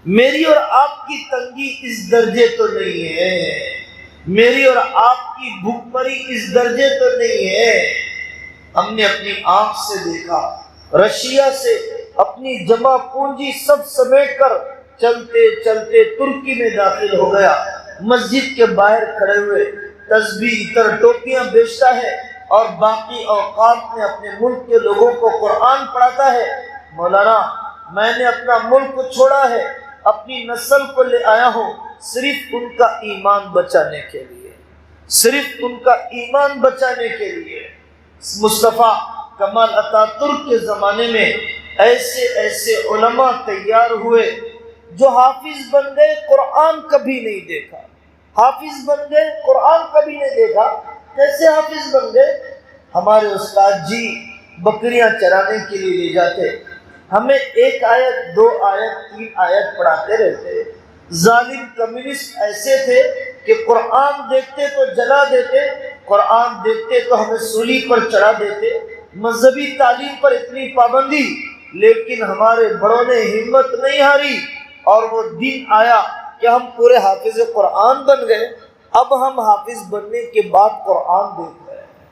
میری اور آپ کی تنگی اس درجے تو نہیں ہے، میری اور آپ کی بھوک مری اس درجے تو نہیں ہے۔ ہم نے اپنی آنکھ سے دیکھا، رشیا سے اپنی جمع پونجی سب سمیٹ کر چلتے چلتے ترکی میں داخل ہو گیا، مسجد کے باہر کھڑے ہوئے تسبیح تر ٹوپیاں بیچتا ہے، اور باقی اوقات میں اپنے ملک کے لوگوں کو قرآن پڑھاتا ہے۔ مولانا میں نے اپنا ملک کو چھوڑا ہے، اپنی نسل کو لے آیا ہوں، صرف ان کا ایمان بچانے کے لیے، صرف ان کا ایمان بچانے کے لیے۔ مصطفیٰ کمال اتاترک کے زمانے میں ایسے ایسے علماء تیار ہوئے جو حافظ بن گئے، قرآن کبھی نہیں دیکھا، حافظ بن گئے، قرآن کبھی نہیں دیکھا۔ کیسے حافظ بن گئے؟ ہمارے استاد جی بکریاں چرانے کے لیے لے جاتے، ہمیں ایک آیت، دو آیت، تین آیت پڑھاتے رہتے۔ ظالم کمیونسٹ ایسے تھے کہ قرآن دیکھتے تو جلا دیتے، قرآن دیکھتے تو ہمیں سولی پر چڑھا دیتے۔ مذہبی تعلیم پر اتنی پابندی، لیکن ہمارے بڑوں نے ہمت نہیں ہاری، اور وہ دن آیا کہ ہم پورے حافظ قرآن بن گئے۔ اب ہم حافظ بننے کے بعد قرآن دیکھ رہے ہیں،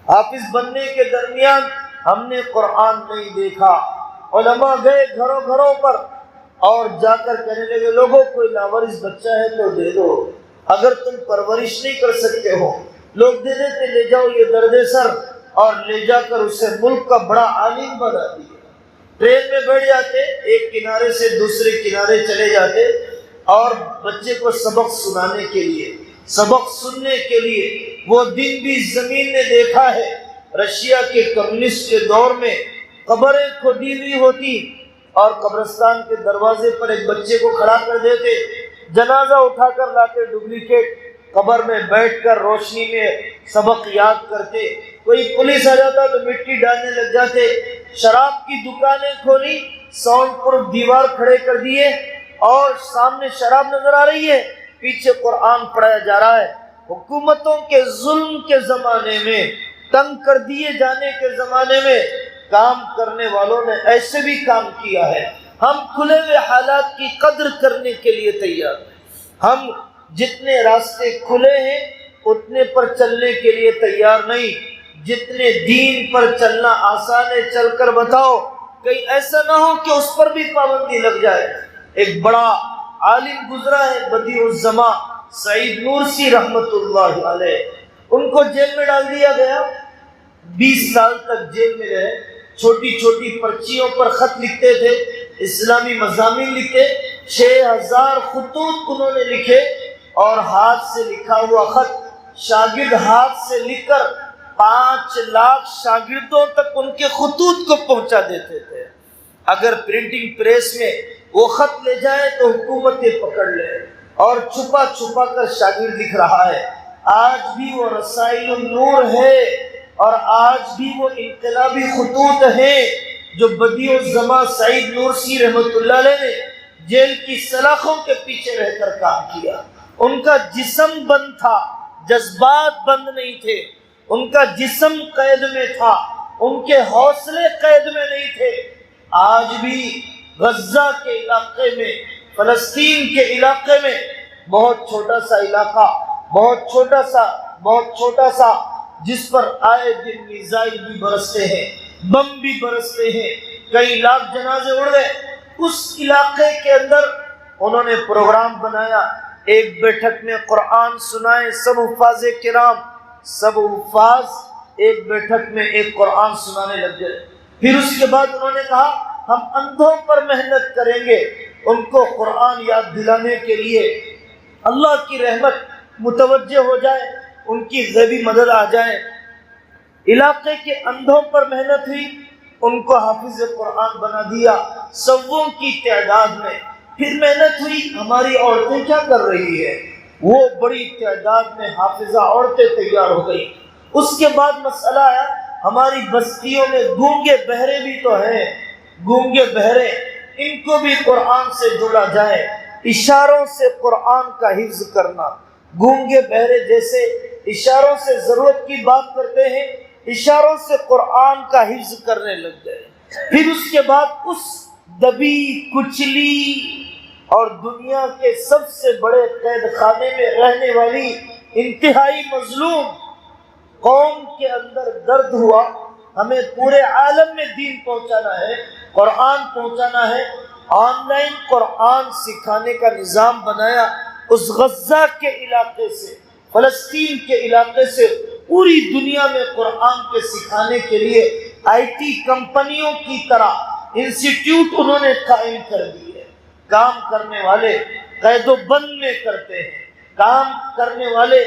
حافظ بننے کے درمیان ہم نے قرآن نہیں دیکھا۔ علماء گئے گھروں گھروں پر اور جا کر کہنے لگے، لوگوں کوئی لاوارث بچہ ہے تو دے دو، اگر تم پرورش نہیں کر سکتے ہو۔ لوگ دے دیتے، لے جاؤ یہ درد سر، اور لے جا کر اسے ملک کا بڑا عالم بنا دیا۔ ٹرین میں بیٹھ جاتے، ایک کنارے سے دوسرے کنارے چلے جاتے، اور بچے کو سبق سنانے کے لیے، سبق سننے کے لیے۔ وہ دن بھی زمین نے دیکھا ہے، رشیا کے کمیونسٹ کے دور میں قبریں کھودی ہوئی ہوتی، اور قبرستان کے دروازے پر ایک بچے کو کھڑا کر دیتے، جنازہ اٹھا کر لاتے ڈپلیکیٹ، قبر میں بیٹھ کر روشنی میں سبق یاد کرتے۔ کوئی پولیس آ جاتا تو مٹی ڈالنے لگ جاتے۔ شراب کی دکانیں کھولی، ساؤنڈ پروف دیوار کھڑے کر دیے، اور سامنے شراب نظر آ رہی ہے، پیچھے قرآن پڑھایا جا رہا ہے۔ حکومتوں کے ظلم کے زمانے میں، تنگ کر دیے جانے کے زمانے میں، کام کرنے والوں نے ایسے بھی کام کیا ہے۔ ہم کھلے ہوئے حالات کی قدر کرنے کے لیے تیار ہیں، ہم جتنے راستے کھلے ہیں اتنے پر چلنے کے لیے تیار نہیں۔ جتنے دین پر چلنا آسان ہے چل کر بتاؤ، کہیں ایسا نہ ہو کہ اس پر بھی پابندی لگ جائے۔ ایک بڑا عالم گزرا ہے بدیع الزماں سعید نورسی رحمت اللہ علیہ، ان کو جیل میں ڈال دیا گیا، 20 سال تک جیل میں رہے۔ چھوٹی چھوٹی پرچیوں پر خط لکھتے تھے، اسلامی مضامین لکھتے، 6000 خطوط انہوں نے لکھے، اور ہاتھ سے لکھا ہوا خط شاگرد ہاتھ سے لکھ کر 5 لاکھ شاگردوں تک ان کے خطوط کو پہنچا دیتے تھے۔ اگر پرنٹنگ پریس میں وہ خط لے جائے تو حکومتیں پکڑ لے، اور چھپا چھپا کر شاگرد لکھ رہا ہے۔ آج بھی وہ رسائل النور ہے، اور آج بھی وہ انقلابی خطوط ہیں جو بدیع الزماں سعید نورسی رحمت اللہ علیہ نے جیل کی سلاخوں کے پیچھے رہ کر کام کیا۔ ان کا جسم بند تھا، جذبات بند نہیں تھے، ان کا جسم قید میں تھا، ان کے حوصلے قید میں نہیں تھے۔ آج بھی غزہ کے علاقے میں، فلسطین کے علاقے میں، بہت چھوٹا سا علاقہ، بہت چھوٹا سا جس پر آئے دن میزائل بھی برستے ہیں، بم بھی برستے ہیں، کئی لاکھ جنازے اڑ گئے۔ اس علاقے کے اندر انہوں نے پروگرام بنایا، ایک بیٹھک میں قرآن سنائے، سب حفاظ کرام، سب حفاظ ایک بیٹھک میں ایک قرآن سنانے لگ گئے۔ پھر اس کے بعد انہوں نے کہا ہم اندھوں پر محنت کریں گے ان کو قرآن یاد دلانے کے لیے، اللہ کی رحمت متوجہ ہو جائے، ان کی غیبی مدد آ جائے۔ علاقے کے اندھوں پر محنت ہوئی، ان کو حافظ قرآن بنا دیا سووں کی تعداد میں۔ پھر محنت ہوئی ہماری عورتیں کیا کر رہی ہے، وہ بڑی تعداد میں حافظہ عورتیں تیار ہو گئی۔ اس کے بعد مسئلہ آیا ہماری بستیوں میں گونگے بہرے بھی تو ہیں، گونگے بہرے، ان کو بھی قرآن سے جوڑا جائے، اشاروں سے قرآن کا حفظ کرنا۔ گونگے بہرے جیسے اشاروں سے ضرورت کی بات کرتے ہیں، اشاروں سے قرآن کا حفظ کرنے لگ گئے۔ پھر اس کے بعد اس دبی کچلی اور دنیا کے سب سے بڑے قید خانے میں رہنے والی انتہائی مظلوم قوم کے اندر درد ہوا، ہمیں پورے عالم میں دین پہنچانا ہے، قرآن پہنچانا ہے۔ آن لائن قرآن سکھانے کا نظام بنایا، اس غزہ کے علاقے سے، فلسطین کے علاقے سے پوری دنیا میں قرآن کے سکھانے کے لیے آئی ٹی کمپنیوں کی طرح انسٹیٹیوٹ انہوں نے قائم کر دیے۔ کام کرنے والے قید و بند میں کرتے ہیں، کام کرنے والے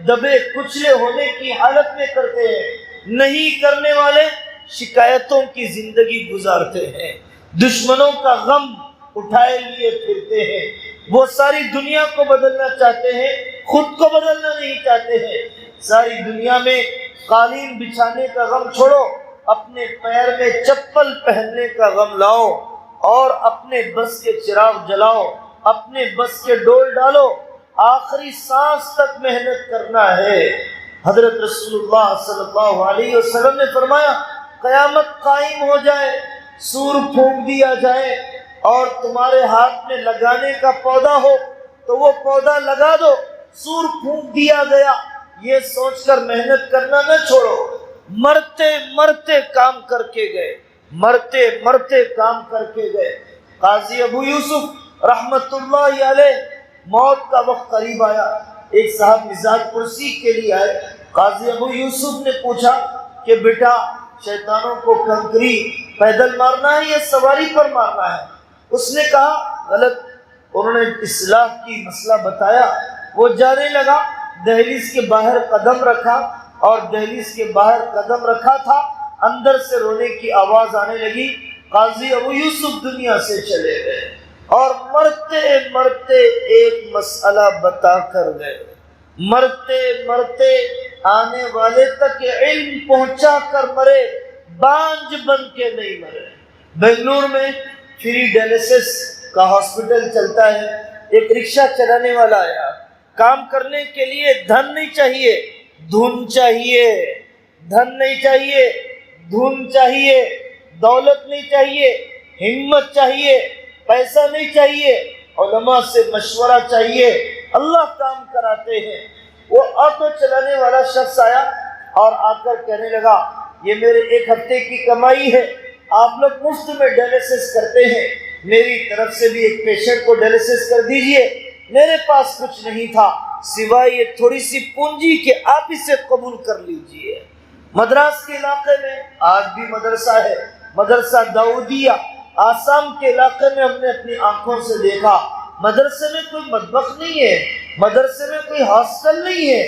دبے کچلے ہونے کی حالت میں کرتے ہیں، نہیں کرنے والے شکایتوں کی زندگی گزارتے ہیں، دشمنوں کا غم اٹھائے لیے پھرتے ہیں۔ وہ ساری دنیا کو بدلنا چاہتے ہیں، خود کو بدلنا نہیں چاہتے ہیں۔ ساری دنیا میں قالین بچھانے کا غم چھوڑو، اپنے پیر میں چپل پہننے کا غم لاؤ، اور اپنے بس کے چراغ جلاؤ، اپنے بس کے ڈول ڈالو، آخری سانس تک محنت کرنا ہے۔ حضرت رسول اللہ صلی اللہ علیہ وسلم نے فرمایا قیامت قائم ہو جائے، سور پھونک دیا جائے اور تمہارے ہاتھ میں لگانے کا پودا ہو تو وہ پودا لگا دو، سور پھونک دیا گیا یہ سوچ کر محنت کرنا نہ چھوڑو۔ مرتے مرتے کام کر کے گئے، مرتے مرتے کام کر کے گئے۔ قاضی ابو یوسف رحمت اللہ علیہ، موت کا وقت قریب آیا، ایک صاحب مزاج پرسی کے لیے آئے۔ قاضی ابو یوسف نے پوچھا کہ بیٹا شیطانوں کو کنکری پیدل مارنا ہے یا سواری پر مارنا ہے؟ اس نے کہا غلط۔ انہوں نے اصلاح کی مسئلہ بتایا، وہ جانے لگا، دہلیز کے باہر قدم رکھا، اور دہلیز کے باہر قدم رکھا تھا، اندر سے رونے کی آواز آنے لگی۔ قاضی ابو یوسف دنیا سے چلے گئے اور مرتے مرتے ایک مسئلہ بتا کر گئے، مرتے مرتے آنے والے تک علم پہنچا کر مرے، بانج بن کے نہیں مرے۔ بنگلور میں فری ڈائلسس کا ہاسپٹل چلتا ہے، ایک رکشہ چلانے والا آیا، کام کرنے کے لیے دھن نہیں چاہیے، دھن چاہیے، دھن نہیں چاہیے، دھن چاہیے، دولت نہیں چاہیے، ہمت چاہیے، پیسہ نہیں چاہیے، علماء سے مشورہ چاہیے، اللہ کام کراتے ہیں۔ وہ آٹو چلانے والا شخص آیا اور آ کر کہنے لگا یہ میرے ایک ہفتے کی کمائی ہے، آپ لوگ مفت میں ڈائلسس کرتے ہیں، میری طرف سے بھی ایک پیشنٹ کو ڈائلسس کر دیجئے۔ میرے پاس کچھ نہیں تھا سوائے یہ تھوڑی سی پونجی کہ آپ اسے قبول کر لیجئے۔ مدراس کے علاقے میں آج بھی مدرسہ ہے، مدرسہ داؤدیہ، آسام کے علاقے میں ہم نے اپنی آنکھوں سے دیکھا، مدرسے میں کوئی مطبخ نہیں ہے، مدرسے میں کوئی ہاسٹل نہیں ہے،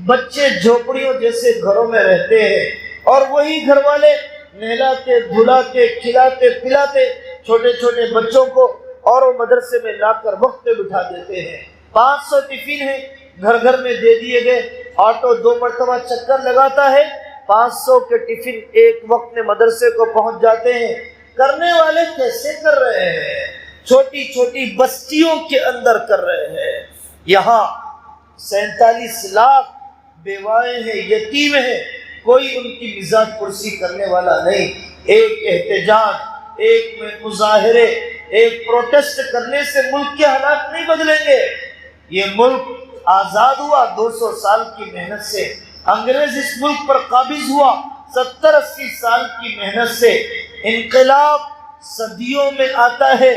بچے جھوپڑیوں جیسے گھروں میں رہتے ہیں، اور وہی گھر والے نہلاتے دھلاتے کھلاتے پلاتے چھوٹے چھوٹے بچوں کو، اور وہ مدرسے میں لا کر وقت پہ بٹھا دیتے ہیں۔ 500 ٹفن ہیں گھر گھر میں دے دیے گئے، آٹو 2 مرتبہ چکر لگاتا ہے، 500 کے ٹفن ایک وقت میں مدرسے کو پہنچ جاتے ہیں۔ کرنے والے کیسے کر رہے ہیں؟ چھوٹی چھوٹی بستیوں کے اندر کر رہے ہیں۔ یہاں 47 لاکھ بیوائیں ہیں، یتیم ہیں، کوئی ان کی مزاج پرسی کرنے والا نہیں۔ ایک احتجاج، ایک میں مظاہرے، ایک پروٹیسٹ کرنے سے ملک کے حالات نہیں بدلیں گے۔ یہ ملک آزاد ہوا 200 سال کی محنت سے، انگریز اس ملک پر قابض ہوا 70-80 سال کی محنت سے۔ انقلاب صدیوں میں آتا ہے،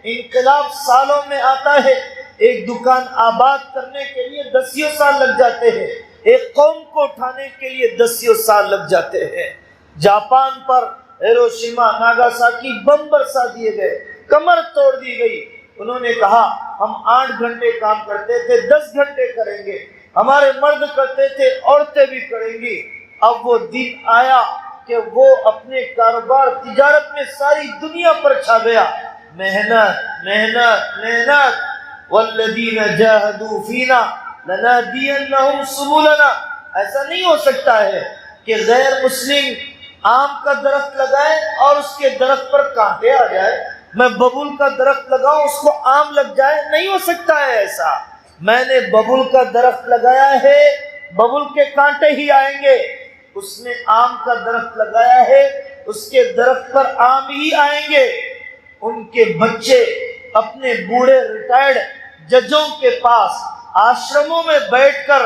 انقلاب سالوں میں آتا ہے، ایک دکان آباد کرنے کے لیے 10 سال لگ جاتے ہیں، ایک قوم کو اٹھانے کے لیے 10 سال لگ جاتے ہیں۔ جاپان پر ہیروشیما ناگاساکی بم برسا دیے گئے، کمر توڑ دی گئی۔ انہوں نے کہا ہم 8 گھنٹے کام کرتے تھے، 10 گھنٹے کریں گے، ہمارے مرد کرتے تھے، عورتیں بھی کریں گی۔ اب وہ دن آیا کہ وہ اپنے کاروبار تجارت میں ساری دنیا پر چھا گیا۔ محنت محنت محنت، والذین جاہدوا فینا لنہدینہم سبلنا۔ ایسا نہیں ہو سکتا ہے کہ غیر مسلم آم کا درخت لگائے اور اس کے درخت پر کانٹے آ جائے، میں ببول کا درخت لگاؤں اس کو آم لگ جائے، نہیں ہو سکتا ہے ایسا۔ میں نے ببول کا درخت لگایا ہے، ببول کے کانٹے ہی آئیں گے۔ اس نے آم کا درخت لگایا ہے، اس کے درخت پر آم ہی آئیں گے۔ ان کے بچے اپنے بوڑھے ریٹائرڈ ججوں کے پاس آشرموں میں بیٹھ کر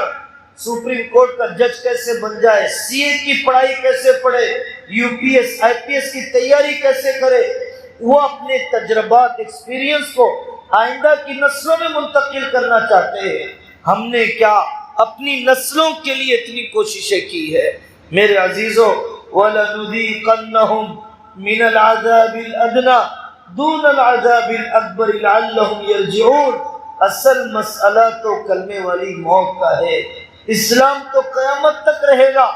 سپریم کورٹ کا جج کیسے بن جائے، سی اے کی پڑھائی کیسے پڑھے، U P S I P S کی تیاری کیسے کرے، وہ اپنے تجربات ایکسپیرینس کو آئندہ کی نسلوں میں منتقل کرنا چاہتے ہیں۔ ہم نے کیا اپنی نسلوں کے لیے اتنی کوششیں کی ہے؟ میرے عزیزوں، وَلَنُذِيقَنَّهُمْ مِنَ الْعَذَابِ الْأَدْنَىٰ دُونَ الْعَذَابِ الْأَكْبَرِ لَعَلَّهُمْ يَرْجِعُونَ۔ اصل مسئلہ تو کلمے والی موت کا ہے۔ اسلام تو قیامت تک رہے گا،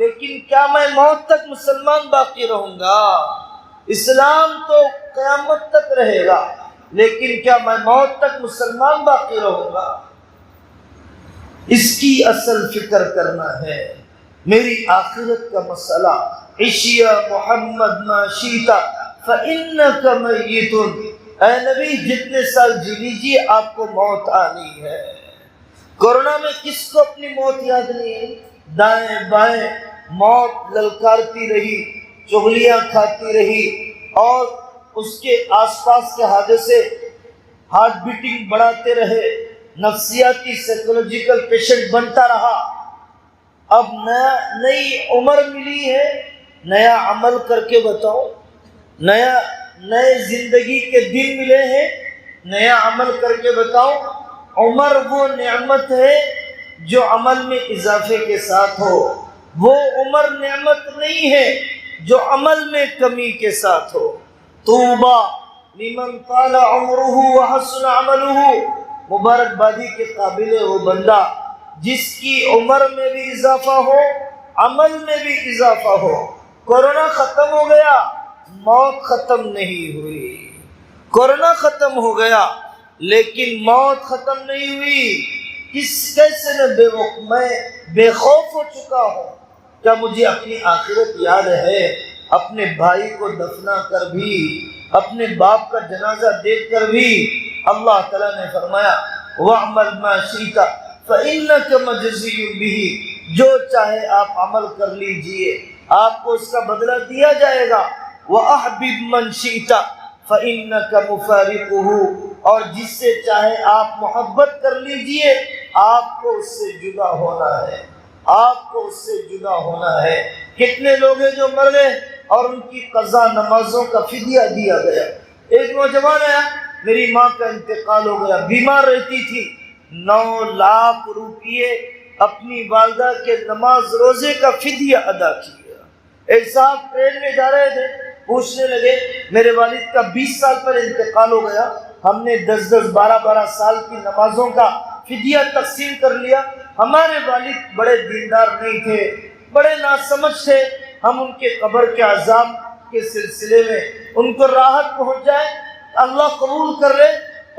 لیکن کیا میں موت تک مسلمان باقی رہوں گا؟ اسلام تو قیامت تک رہے گا، لیکن کیا میں موت تک مسلمان باقی رہوں گا؟ اس کی اصل فکر کرنا ہے۔ میری آخرت کا مسئلہ، عِشْ محمد ما شِئْتَ فَإِنَّكَ مَيِّتٌ۔ اے نبی جتنے سال جی لیجیے آپ کو موت آنی ہے۔ کورونا میں کس کو اپنی موت یاد نہیں ہے؟ دائیں بائیں موت للکارتی رہی، چغلیاں کھاتی رہی، اور اس کے آس پاس کے حادثے ہارٹ بیٹنگ بڑھاتے رہے، نفسیاتی سائیکولوجیکل پیشنٹ بنتا رہا۔ اب نئی عمر ملی ہے، نیا عمل کر کے بتاؤ، نئے زندگی کے دن ملے ہیں، نیا عمل کر کے بتاؤ۔ عمر وہ نعمت ہے جو عمل میں اضافے کے ساتھ ہو، وہ عمر نعمت نہیں ہے جو عمل میں کمی کے ساتھ ہو۔ طوبیٰ لمن طال عمرہ وحسن عملہ، مبارک بادی کے قابل ہے وہ بندہ جس کی عمر میں بھی اضافہ ہو، عمل میں بھی اضافہ ہو۔ کورونا ختم ہو گیا، موت ختم نہیں ہوئی۔ کورونا ختم ہو گیا لیکن موت ختم نہیں ہوئی۔ کیسے میں بے خوف ہو چکا ہوں؟ کیا مجھے اپنی آخرت یاد ہے؟ اپنے بھائی کو دفنا کر بھی، اپنے باپ کا جنازہ دیکھ کر بھی اللہ تعالیٰ نے فرمایا وَعْمَلْ مَا شِئْتَ فَإِنَّكَ مَجْزِيٌّ بِهِ، جو چاہے آپ عمل کر لیجئے، آپ کو اس کا بدلہ دیا جائے گا۔ وَأَحْبِبْ مَنْ شِئْتَ فَإِنَّكَ مُفَارِقُهُ، اور جس سے چاہے آپ محبت کر لیجئے، آپ کو اس سے جدا ہونا ہے، آپ کو اس سے جدا ہونا ہے۔ کتنے لوگ ہیں جو مر گئے اور ان کی قضا نمازوں کا فدیہ دیا گیا۔ ایک نوجوان آیا، میری ماں کا انتقال ہو گیا، بیمار رہتی تھی، 9 لاکھ روپیے اپنی والدہ کے نماز روزے کا فدیہ ادا کیا۔ ایک صاحب ٹرین میں جا رہے تھے، پوچھنے لگے میرے والد کا 20 سال پر انتقال ہو گیا، ہم نے 10 12 سال کی نمازوں کا فدیہ تقسیم کر لیا، ہمارے والد بڑے دیندار نہیں تھے، بڑے ناسمجھ تھے، ہم ان کے قبر کے عذاب کے سلسلے میں ان کو راحت پہنچ جائے، اللہ قبول کر لے،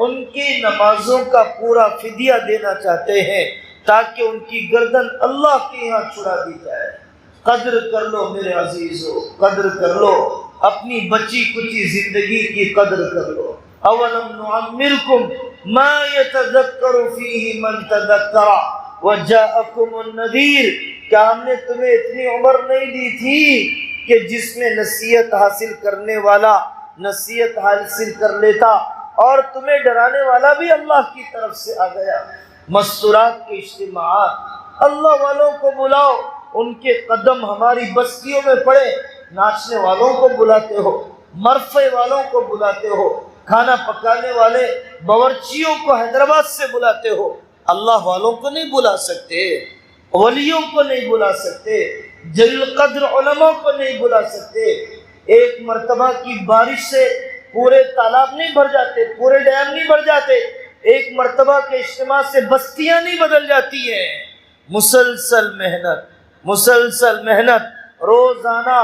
ان کی نمازوں کا پورا فدیہ دینا چاہتے ہیں تاکہ ان کی گردن اللہ کے یہاں چھڑا دی جائے۔ قدر کر لو میرے عزیزو، قدر کر لو، اپنی بچی کچی زندگی کی قدر کر لو۔ اولم نعمرکم ما یتذکر فیہ من تذکر وجاءکم النذیر، کیا ہم نے تمہیں اتنی عمر نہیں دی تھی کہ جس میں نصیحت حاصل کرنے والا نصیحت حاصل کر لیتا اور تمہیں ڈرانے والا بھی اللہ کی طرف سے آ گیا۔ مستورات کے اجتماعات، اللہ والوں کو بلاؤ، ان کے قدم ہماری بستیوں میں پڑے، ناچنے والوں کو بلاتے ہو، مرفے والوں کو بلاتے ہو، کھانا پکانے والے باورچیوں کو حیدرآباد سے بلاتے ہو، اللہ والوں کو نہیں بلا سکتے؟ ولیوں کو نہیں بلا سکتے، جلیل قدر علماء کو نہیں بلا سکتے۔ ایک مرتبہ کی بارش سے پورے تالاب نہیں بھر جاتے، پورے ڈیم نہیں بھر جاتے، ایک مرتبہ کے اجتماع سے بستیاں نہیں بدل جاتی ہیں۔ مسلسل محنت، روزانہ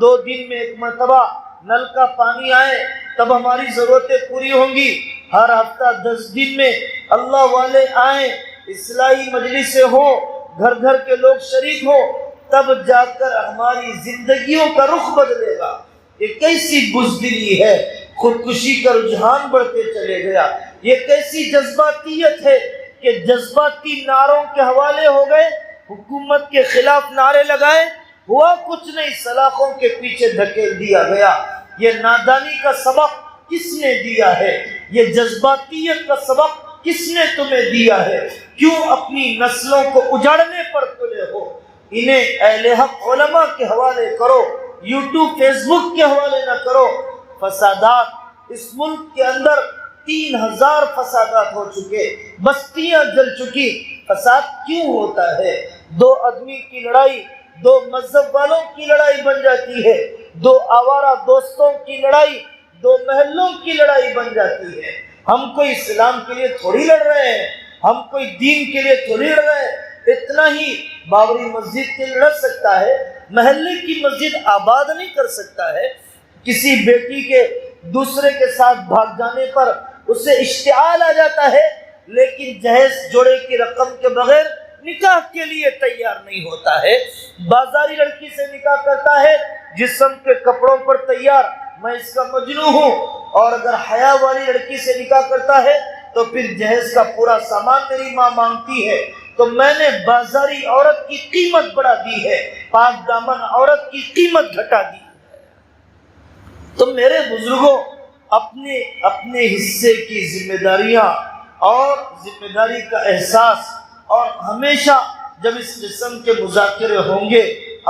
2 دن میں ایک مرتبہ نل کا پانی آئے تب ہماری ضرورتیں پوری ہوں گی۔ ہر ہفتہ 10 دن میں اللہ والے آئیں، اصلاحی مجلسیں ہوں، گھر گھر کے لوگ شریک ہوں، تب جا کر ہماری زندگیوں کا رخ بدلے گا۔ یہ کیسی بزدلی ہے، خودکشی کا رجحان بڑھتے چلے گیا۔ یہ کیسی جذباتیت ہے کہ جذباتی نعروں کے حوالے ہو گئے، حکومت کے خلاف نعرے لگائے، ہوا کچھ نہیں، سلاخوں کے پیچھے دھکیل دیا گیا۔ یہ نادانی کا سبق کس نے دیا ہے؟ یہ جذباتیت کا سبق کس نے تمہیں دیا ہے؟ کیوں اپنی نسلوں کو اجاڑنے پر تلے ہو؟ انہیں اہل حق علماء کے حوالے کرو، یوٹیوب فیس بک کے حوالے نہ کرو۔ فسادات اس ملک کے اندر 3000 فسادات ہو چکے، بستیاں جل چکی۔ فساد کیوں ہوتا ہے؟ 2 آدمی کی لڑائی 2 مذہب والوں کی لڑائی بن جاتی ہے، 2 آوارہ دوستوں کی لڑائی 2 محلوں کی لڑائی بن جاتی ہے۔ ہم کوئی اسلام کے لیے تھوڑی لڑ رہے ہیں، ہم کوئی دین کے لیے تھوڑی لڑ رہے ہیں۔ اتنا ہی بابری مسجد کے لیے لڑ سکتا ہے، محلے کی مسجد آباد نہیں کر سکتا ہے۔ کسی بیٹی کے دوسرے کے ساتھ بھاگ جانے پر اسے اشتعال آ جاتا ہے، لیکن جہیز جوڑے کی رقم کے بغیر نکاح کے لیے تیار نہیں ہوتا ہے۔ بازاری لڑکی سے نکاح کرتا ہے، جسم کے کپڑوں پر تیار، میں اس کا مجنوں ہوں۔ اور اگر حیا والی لڑکی سے نکاح کرتا ہے تو پھر جہیز کا پورا سامان میری ماں مانگتی ہے، تو میں نے بازاری عورت کی قیمت بڑھا دی ہے، پاک دامن عورت کی قیمت گھٹا دی ہے۔ تو میرے بزرگوں، اپنے اپنے حصے کی ذمہ داریاں اور ذمہ داری کا احساس، اور ہمیشہ جب اس قسم کے مذاکرے ہوں گے،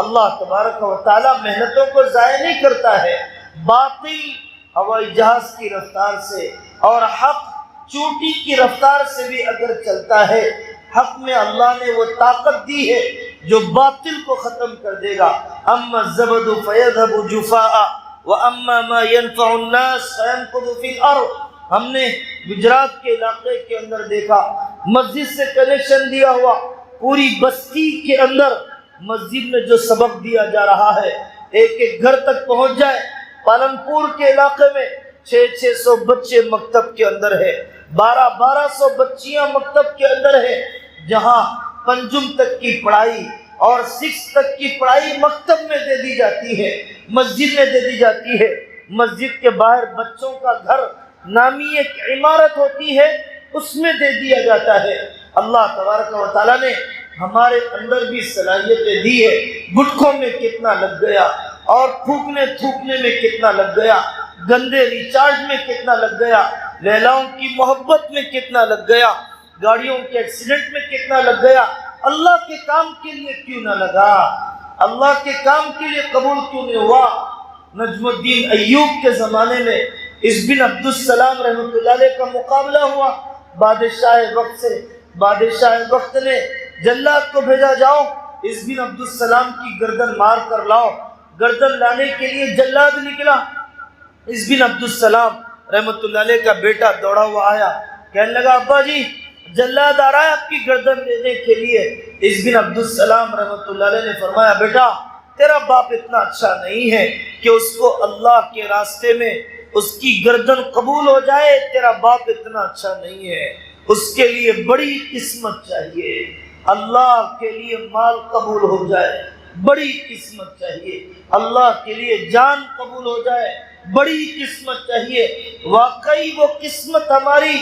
اللہ تبارک و تعالی محنتوں کو ضائع نہیں کرتا ہے۔ باطل ہوائی جہاز کی رفتار سے اور حق چونٹی کی رفتار سے بھی اگر چلتا ہے، حق میں اللہ نے وہ طاقت دی ہے جو باطل کو ختم کر دے گا۔ اما الزبد فیذهب جفاء واما ما ينفع الناس فينقض في الارض۔ ہم نے گجرات کے علاقے کے اندر دیکھا، مسجد سے کنیکشن دیا ہوا، پوری بستی کے اندر مسجد میں جو سبق دیا جا رہا ہے ایک ایک گھر تک پہنچ جائے۔ پالنپور کے علاقے میں 600 بچے مکتب کے اندر ہے، 1200 بچیاں مکتب کے اندر ہے، جہاں پنجم تک کی پڑھائی اور 6 تک کی پڑھائی مکتب میں دے دی جاتی ہے، مسجد میں دے دی جاتی ہے۔ مسجد کے باہر بچوں کا گھر نامی ایک عمارت ہوتی ہے، اس میں دے دیا جاتا ہے۔ اللہ تبارک و تعالیٰ نے ہمارے اندر بھی صلاحیتیں دی ہے، گٹکوں میں کتنا لگ گیا، اور تھوکنے تھوکنے میں کتنا لگ گیا، گندے ریچارج میں کتنا لگ گیا، لیلاؤں کی محبت میں کتنا لگ گیا، گاڑیوں کے ایکسیڈنٹ میں کتنا لگ گیا۔ اللہ کے کام کے لیے کیوں نہ لگا؟ اللہ کے کام کے لیے قبول کیوں نہیں ہوا؟ نجم الدین ایوب کے زمانے میں اس بن عبد السلام رحمۃ اللہ علیہ کا مقابلہ ہوا بادشاہ وقت سے۔ بادشاہ وقت نے جلاد کو بھیجا، جاؤ اس بن عبد السلام کی گردن مار کر لاؤ۔ گردن لانے کے لیے جلاد نکلا، اس بن عبد السلام رحمۃ اللہ علیہ کا بیٹا دوڑا ہوا آیا، کہنے لگا ابا جی جلاد آ رہا ہے آپ کی گردن لینے کے لیے۔ اس بن عبد السلام رحمۃ اللہ علیہ نے فرمایا بیٹا تیرا باپ اتنا اچھا نہیں ہے کہ اس کو اللہ کے راستے میں اس کی گردن قبول ہو جائے، تیرا باپ اتنا اچھا نہیں ہے، اس کے لیے بڑی قسمت چاہیے، اللہ کے لیے مال قبول ہو جائے بڑی قسمت چاہیے، اللہ کے لیے جان قبول ہو جائے بڑی قسمت چاہیے۔ واقعی وہ قسمت ہماری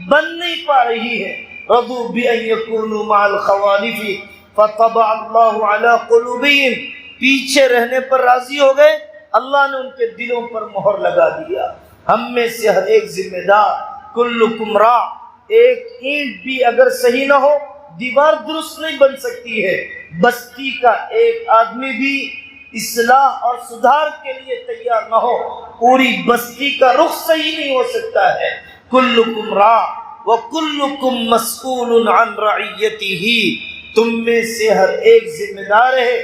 بن نہیں پا رہی ہے۔ رضوا بأن يكونوا مع الخوالف فطبع الله على قلوبهم، پیچھے رہنے پر راضی ہو گئے، اللہ نے ان کے دلوں پر مہر لگا دیا۔ ہم میں سے ہر ایک ذمہ دار، کلکم راع، ایک اینٹ بھی اگر صحیح نہ ہو دیوار درست نہیں بن سکتی ہے۔ بستی کا ایک آدمی بھی اصلاح اور سدھار کے لیے تیار نہ ہو، پوری بستی کا رخ صحیح نہیں ہو سکتا ہے۔ کلکم راع وکلکم مسئول عن رعیتہ، تم میں سے ہر ایک ذمہ دار ہے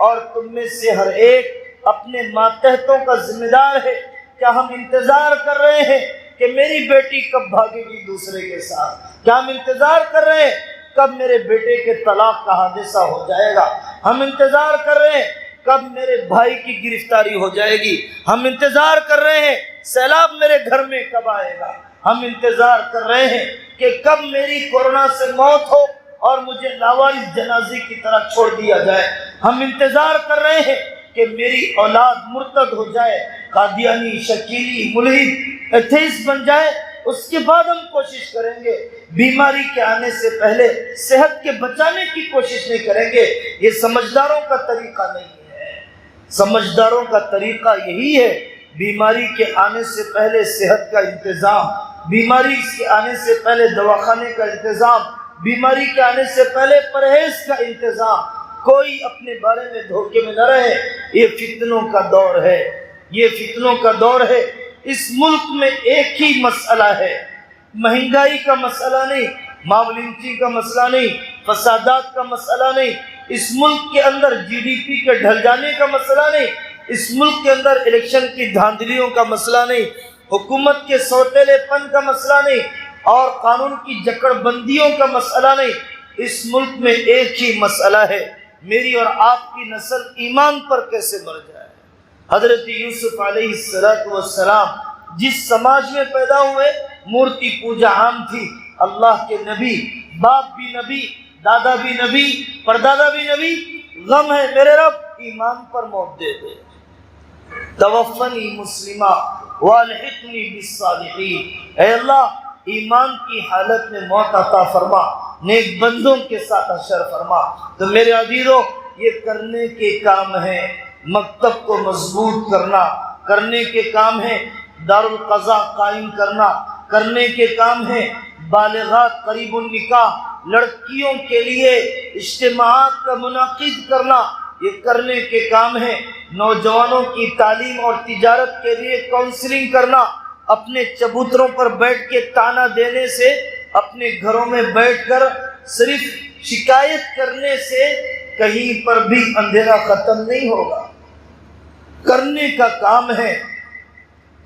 اور تم میں سے ہر ایک اپنے ماتحتوں کا ذمہ دار ہے۔ کیا ہم انتظار کر رہے ہیں کہ میری بیٹی کب بھاگے گی دوسرے کے ساتھ؟ کیا ہم انتظار کر رہے ہیں کب میرے بیٹے کے طلاق کا حادثہ ہو جائے گا؟ ہم انتظار کر رہے ہیں کب میرے بھائی کی گرفتاری ہو جائے گی؟ ہم انتظار کر رہے ہیں سیلاب میرے گھر میں کب آئے گا؟ ہم انتظار کر رہے ہیں کہ کب میری کورونا سے موت ہو اور مجھے لاوارث جنازے کی طرح چھوڑ دیا جائے۔ ہم انتظار کر رہے ہیں کہ میری اولاد مرتد ہو جائے، قادیانی، شکیلی، ملحد، ایتھیسٹ بن جائے، اس کے بعد ہم کوشش کریں گے۔ بیماری کے آنے سے پہلے صحت کے بچانے کی کوشش نہیں کریں گے۔ یہ سمجھداروں کا طریقہ نہیں ہے۔ سمجھداروں کا طریقہ یہی ہے، بیماری کے آنے سے پہلے صحت کا انتظام، بیماری کے آنے سے پہلے دواخانے کا انتظام، بیماری کے آنے سے پہلے پرہیز کا انتظام۔ کوئی اپنے بارے میں دھوکے میں نہ رہے۔ یہ فتنوں کا دور ہے، یہ فتنوں کا دور ہے۔ اس ملک میں ایک ہی مسئلہ ہے، مہنگائی کا مسئلہ نہیں، ماولنچی کا مسئلہ نہیں، فسادات کا مسئلہ نہیں، اس ملک کے اندر جی ڈی پی کے ڈھل جانے کا مسئلہ نہیں، اس ملک کے اندر الیکشن کی دھاندلیوں کا مسئلہ نہیں، حکومت کے سوتیلے پن کا مسئلہ نہیں، اور قانون کی جکڑ بندیوں کا مسئلہ نہیں۔ اس ملک میں ایک ہی مسئلہ ہے، میری اور آپ کی نسل ایمان پر کیسے مر جائے۔ حضرت یوسف علیہ السلام جس سماج میں پیدا ہوئے، مورتی پوجا عام تھی۔ اللہ کے نبی، باپ بھی نبی، دادا بھی نبی، پردادا بھی نبی، غم ہے میرے رب ایمان پر موت دے دے۔ توفنی مسلمہ والحقنی بالصالحین، اے اللہ ایمان کی حالت میں موت عطا فرما، نیک بندوں کے ساتھ حشر فرما۔ تو میرے عزیزوں، یہ کرنے کے کام ہیں، مکتب کو مضبوط کرنا کرنے کے کام ہیں، دارالقضاء قائم کرنا کرنے کے کام ہیں، بالغات قریب النکاح لڑکیوں کے لیے اجتماعات کا منعقد کرنا یہ کرنے کے کام ہیں، نوجوانوں کی تعلیم اور تجارت کے لیے کونسلنگ کرنا، اپنے چبوتروں پر بیٹھ کے تانا دینے سے، اپنے گھروں میں بیٹھ کر صرف شکایت کرنے سے کہیں پر بھی اندھیرا ختم نہیں ہوگا۔ کرنے کا کام ہے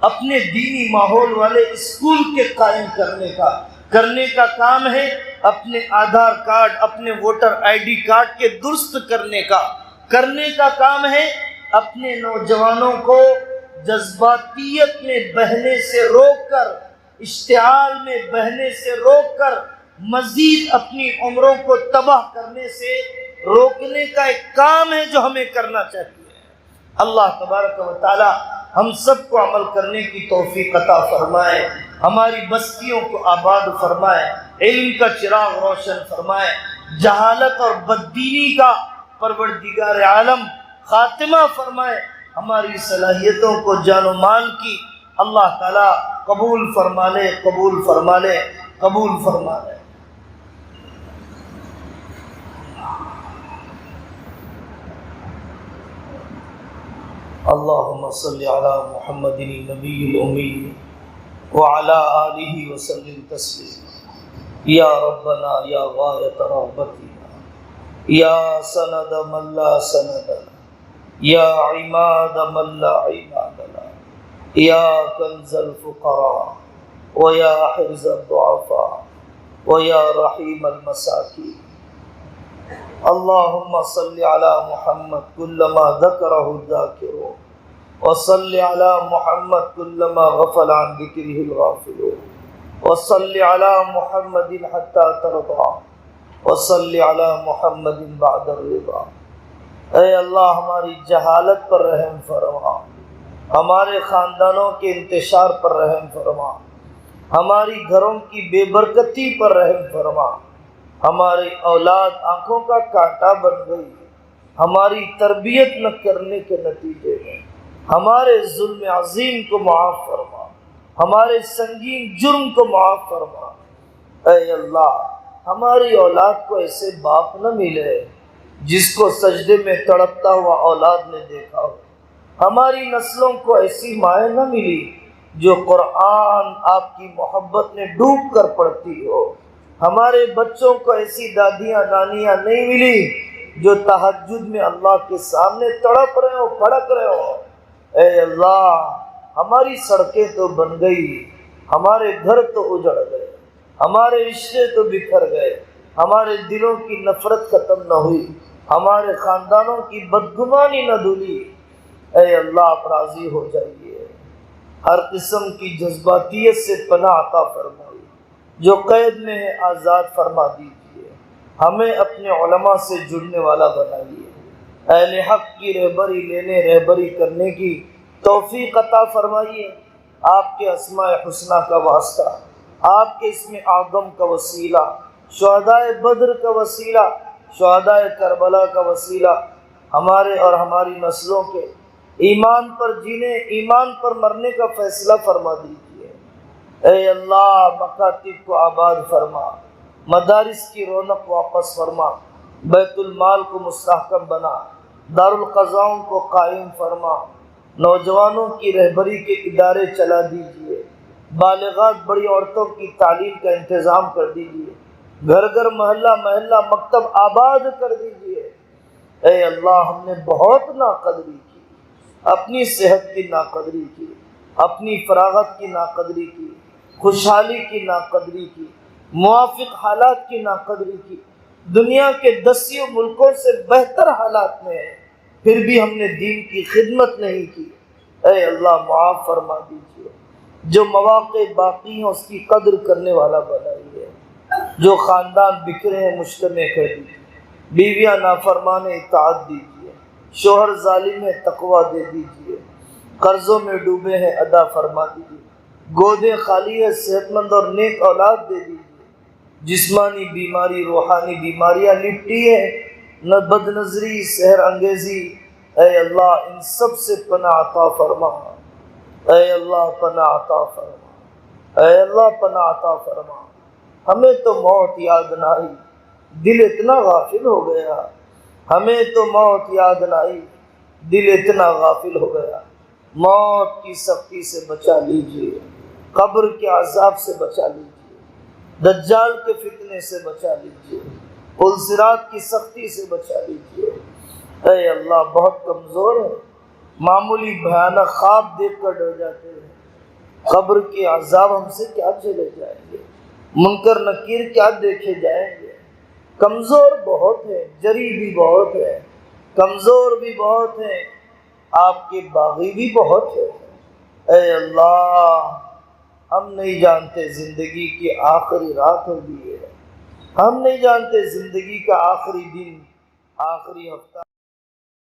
اپنے دینی ماحول والے اسکول کے قائم کرنے کا کام ہے اپنے آدھار کارڈ، اپنے ووٹر آئی ڈی کارڈ کے درست کرنے کا کام ہے اپنے نوجوانوں کو جذباتیت میں بہنے سے روک کر، اشتعال میں بہنے سے روک کر، مزید اپنی عمروں کو تباہ کرنے سے روکنے کا ایک کام ہے جو ہمیں کرنا چاہیے۔ اللہ تبارک و تعالی ہم سب کو عمل کرنے کی توفیق عطا فرمائے، ہماری بستیوں کو آباد فرمائے، علم کا چراغ روشن فرمائے، جہالت اور بددینی کا پروردگار عالم خاتمہ فرمائے، ہماری صلاحیتوں کو جان و مال کی اللہ تعالی قبول فرما لے، قبول فرما لے، قبول فرما لے۔ اللہم صلی علی محمد النبی الامی وعلی آلہ وسلم تسلیما۔ یا ربنا یا غایت رغبتنا، یا سند من لا سند لنا، یا عماد من لا عماد لنا، یا کنز الفقراء ویا حرز الضعفاء ویا رحیم المساکین۔ اللہم صلی علی محمد کلما ذکرہ الذاکرون وصلی علی محمد کلما غفل عن ذکرہ الغافلون وصلی علی محمد حتی ترضى وصلی علی محمد بعد الرضا۔ اے اللہ ہماری جہالت پر رحم فرما، ہمارے خاندانوں کے انتشار پر رحم فرما، ہماری گھروں کی بے برکتی پر رحم فرما۔ ہماری اولاد آنکھوں کا کانٹا بن گئی، ہماری تربیت نہ کرنے کے نتیجے میں ہمارے ظلم عظیم کو معاف فرما، ہمارے سنگین جرم کو معاف فرما۔ اے اللہ ہماری اولاد کو ایسے باپ نہ ملے جس کو سجدے میں تڑپتا ہوا اولاد نے دیکھا ہو، ہماری نسلوں کو ایسی مائیں نہ ملی جو قرآن آپ کی محبت میں ڈوب کر پڑھتی ہو۔ ہمارے بچوں کو ایسی دادیاں نانیاں نہیں ملی جو تہجد میں اللہ کے سامنے تڑپ رہے ہو، پھڑک رہے ہو۔ اے اللہ، ہماری سڑکیں تو بن گئی، ہمارے گھر تو اجڑ گئے، ہمارے رشتے تو بکھر گئے، ہمارے دلوں کی نفرت ختم نہ ہوئی، ہمارے خاندانوں کی بدگمانی نہ دھلی۔ اے اللہ، آپ راضی ہو جائیے، ہر قسم کی جذباتیت سے پناہ عطا فرمائیے، جو قید میں ہے آزاد فرما دیجیے، ہمیں اپنے علماء سے جڑنے والا بنائیے، اہل حق کی رہبری لینے رہبری کرنے کی توفیق عطا فرمائیے۔ آپ کے اسماء حسنہ کا واسطہ، آپ کے اسم اعظم کا وسیلہ، شہدائے بدر کا وسیلہ، شہدائے کربلا کا وسیلہ، ہمارے اور ہماری نسلوں کے ایمان پر جینے، ایمان پر مرنے کا فیصلہ فرما دیجیے۔ اے اللہ، مکاتب کو آباد فرما، مدارس کی رونق واپس فرما، بیت المال کو مستحکم بنا، دارالقضاؤں کو قائم فرما، نوجوانوں کی رہبری کے ادارے چلا دیجیے، بالغات بڑی عورتوں کی تعلیم کا انتظام کر دیجیے، گھر گھر محلہ محلہ مکتب آباد کر دیجیے۔ اے اللہ، ہم نے بہت ناقدری کی، اپنی صحت کی ناقدری کی، اپنی فراغت کی ناقدری کی، خوشحالی کی ناقدری کی، موافق حالات کی ناقدری کی، دنیا کے 10 ملکوں سے بہتر حالات میں ہیں، پھر بھی ہم نے دین کی خدمت نہیں کی۔ اے اللہ، معاف فرما دیجیے، جو مواقع باقی ہیں اس کی قدر کرنے والا بنائیے، جو خاندان بکھرے ہیں مجتمع کر دیجیے، بیویاں نافرمان اطاعت دیجیے، شوہر ظالم ہے تقویٰ دے دیجیے، قرضوں میں ڈوبے ہیں ادا فرما دیجیے، گودیں خالی ہے صحت مند اور نیک اولاد دے دیجیے، جسمانی بیماری روحانی بیماریاں لپٹی ہے، نہ بد نظری سحر انگیزی، اے اللہ ان سب سے پناہ عطا فرما، اے اللہ پناہ عطا فرما، اے اللہ پناہ عطا فرما۔ ہمیں تو موت یاد نہ آئی، دل اتنا غافل ہو گیا، ہمیں تو موت یاد نہ آئی، دل اتنا غافل ہو گیا۔ موت کی سختی سے بچا لیجیے، قبر کے عذاب سے بچا لیجیے، دجال کے فتنے سے بچا لیجیے، پلصراط کی سختی سے بچا لیجیے۔ اے اللہ، بہت کمزور ہے، معمولی بھیانک خواب دیکھ کر ڈر جاتے ہیں، قبر کے عذاب ہم سے کیا چلے جائیں گے، منکر نکیر کیا دیکھے جائیں گے، کمزور بہت ہے، جری بھی بہت ہے، کمزور بھی بہت ہے، آپ کے باغی بھی بہت ہے۔ اے اللہ، ہم نہیں جانتے زندگی کی آخری رات ہوگی ہے، ہم نہیں جانتے زندگی کا آخری دن، آخری ہفتہ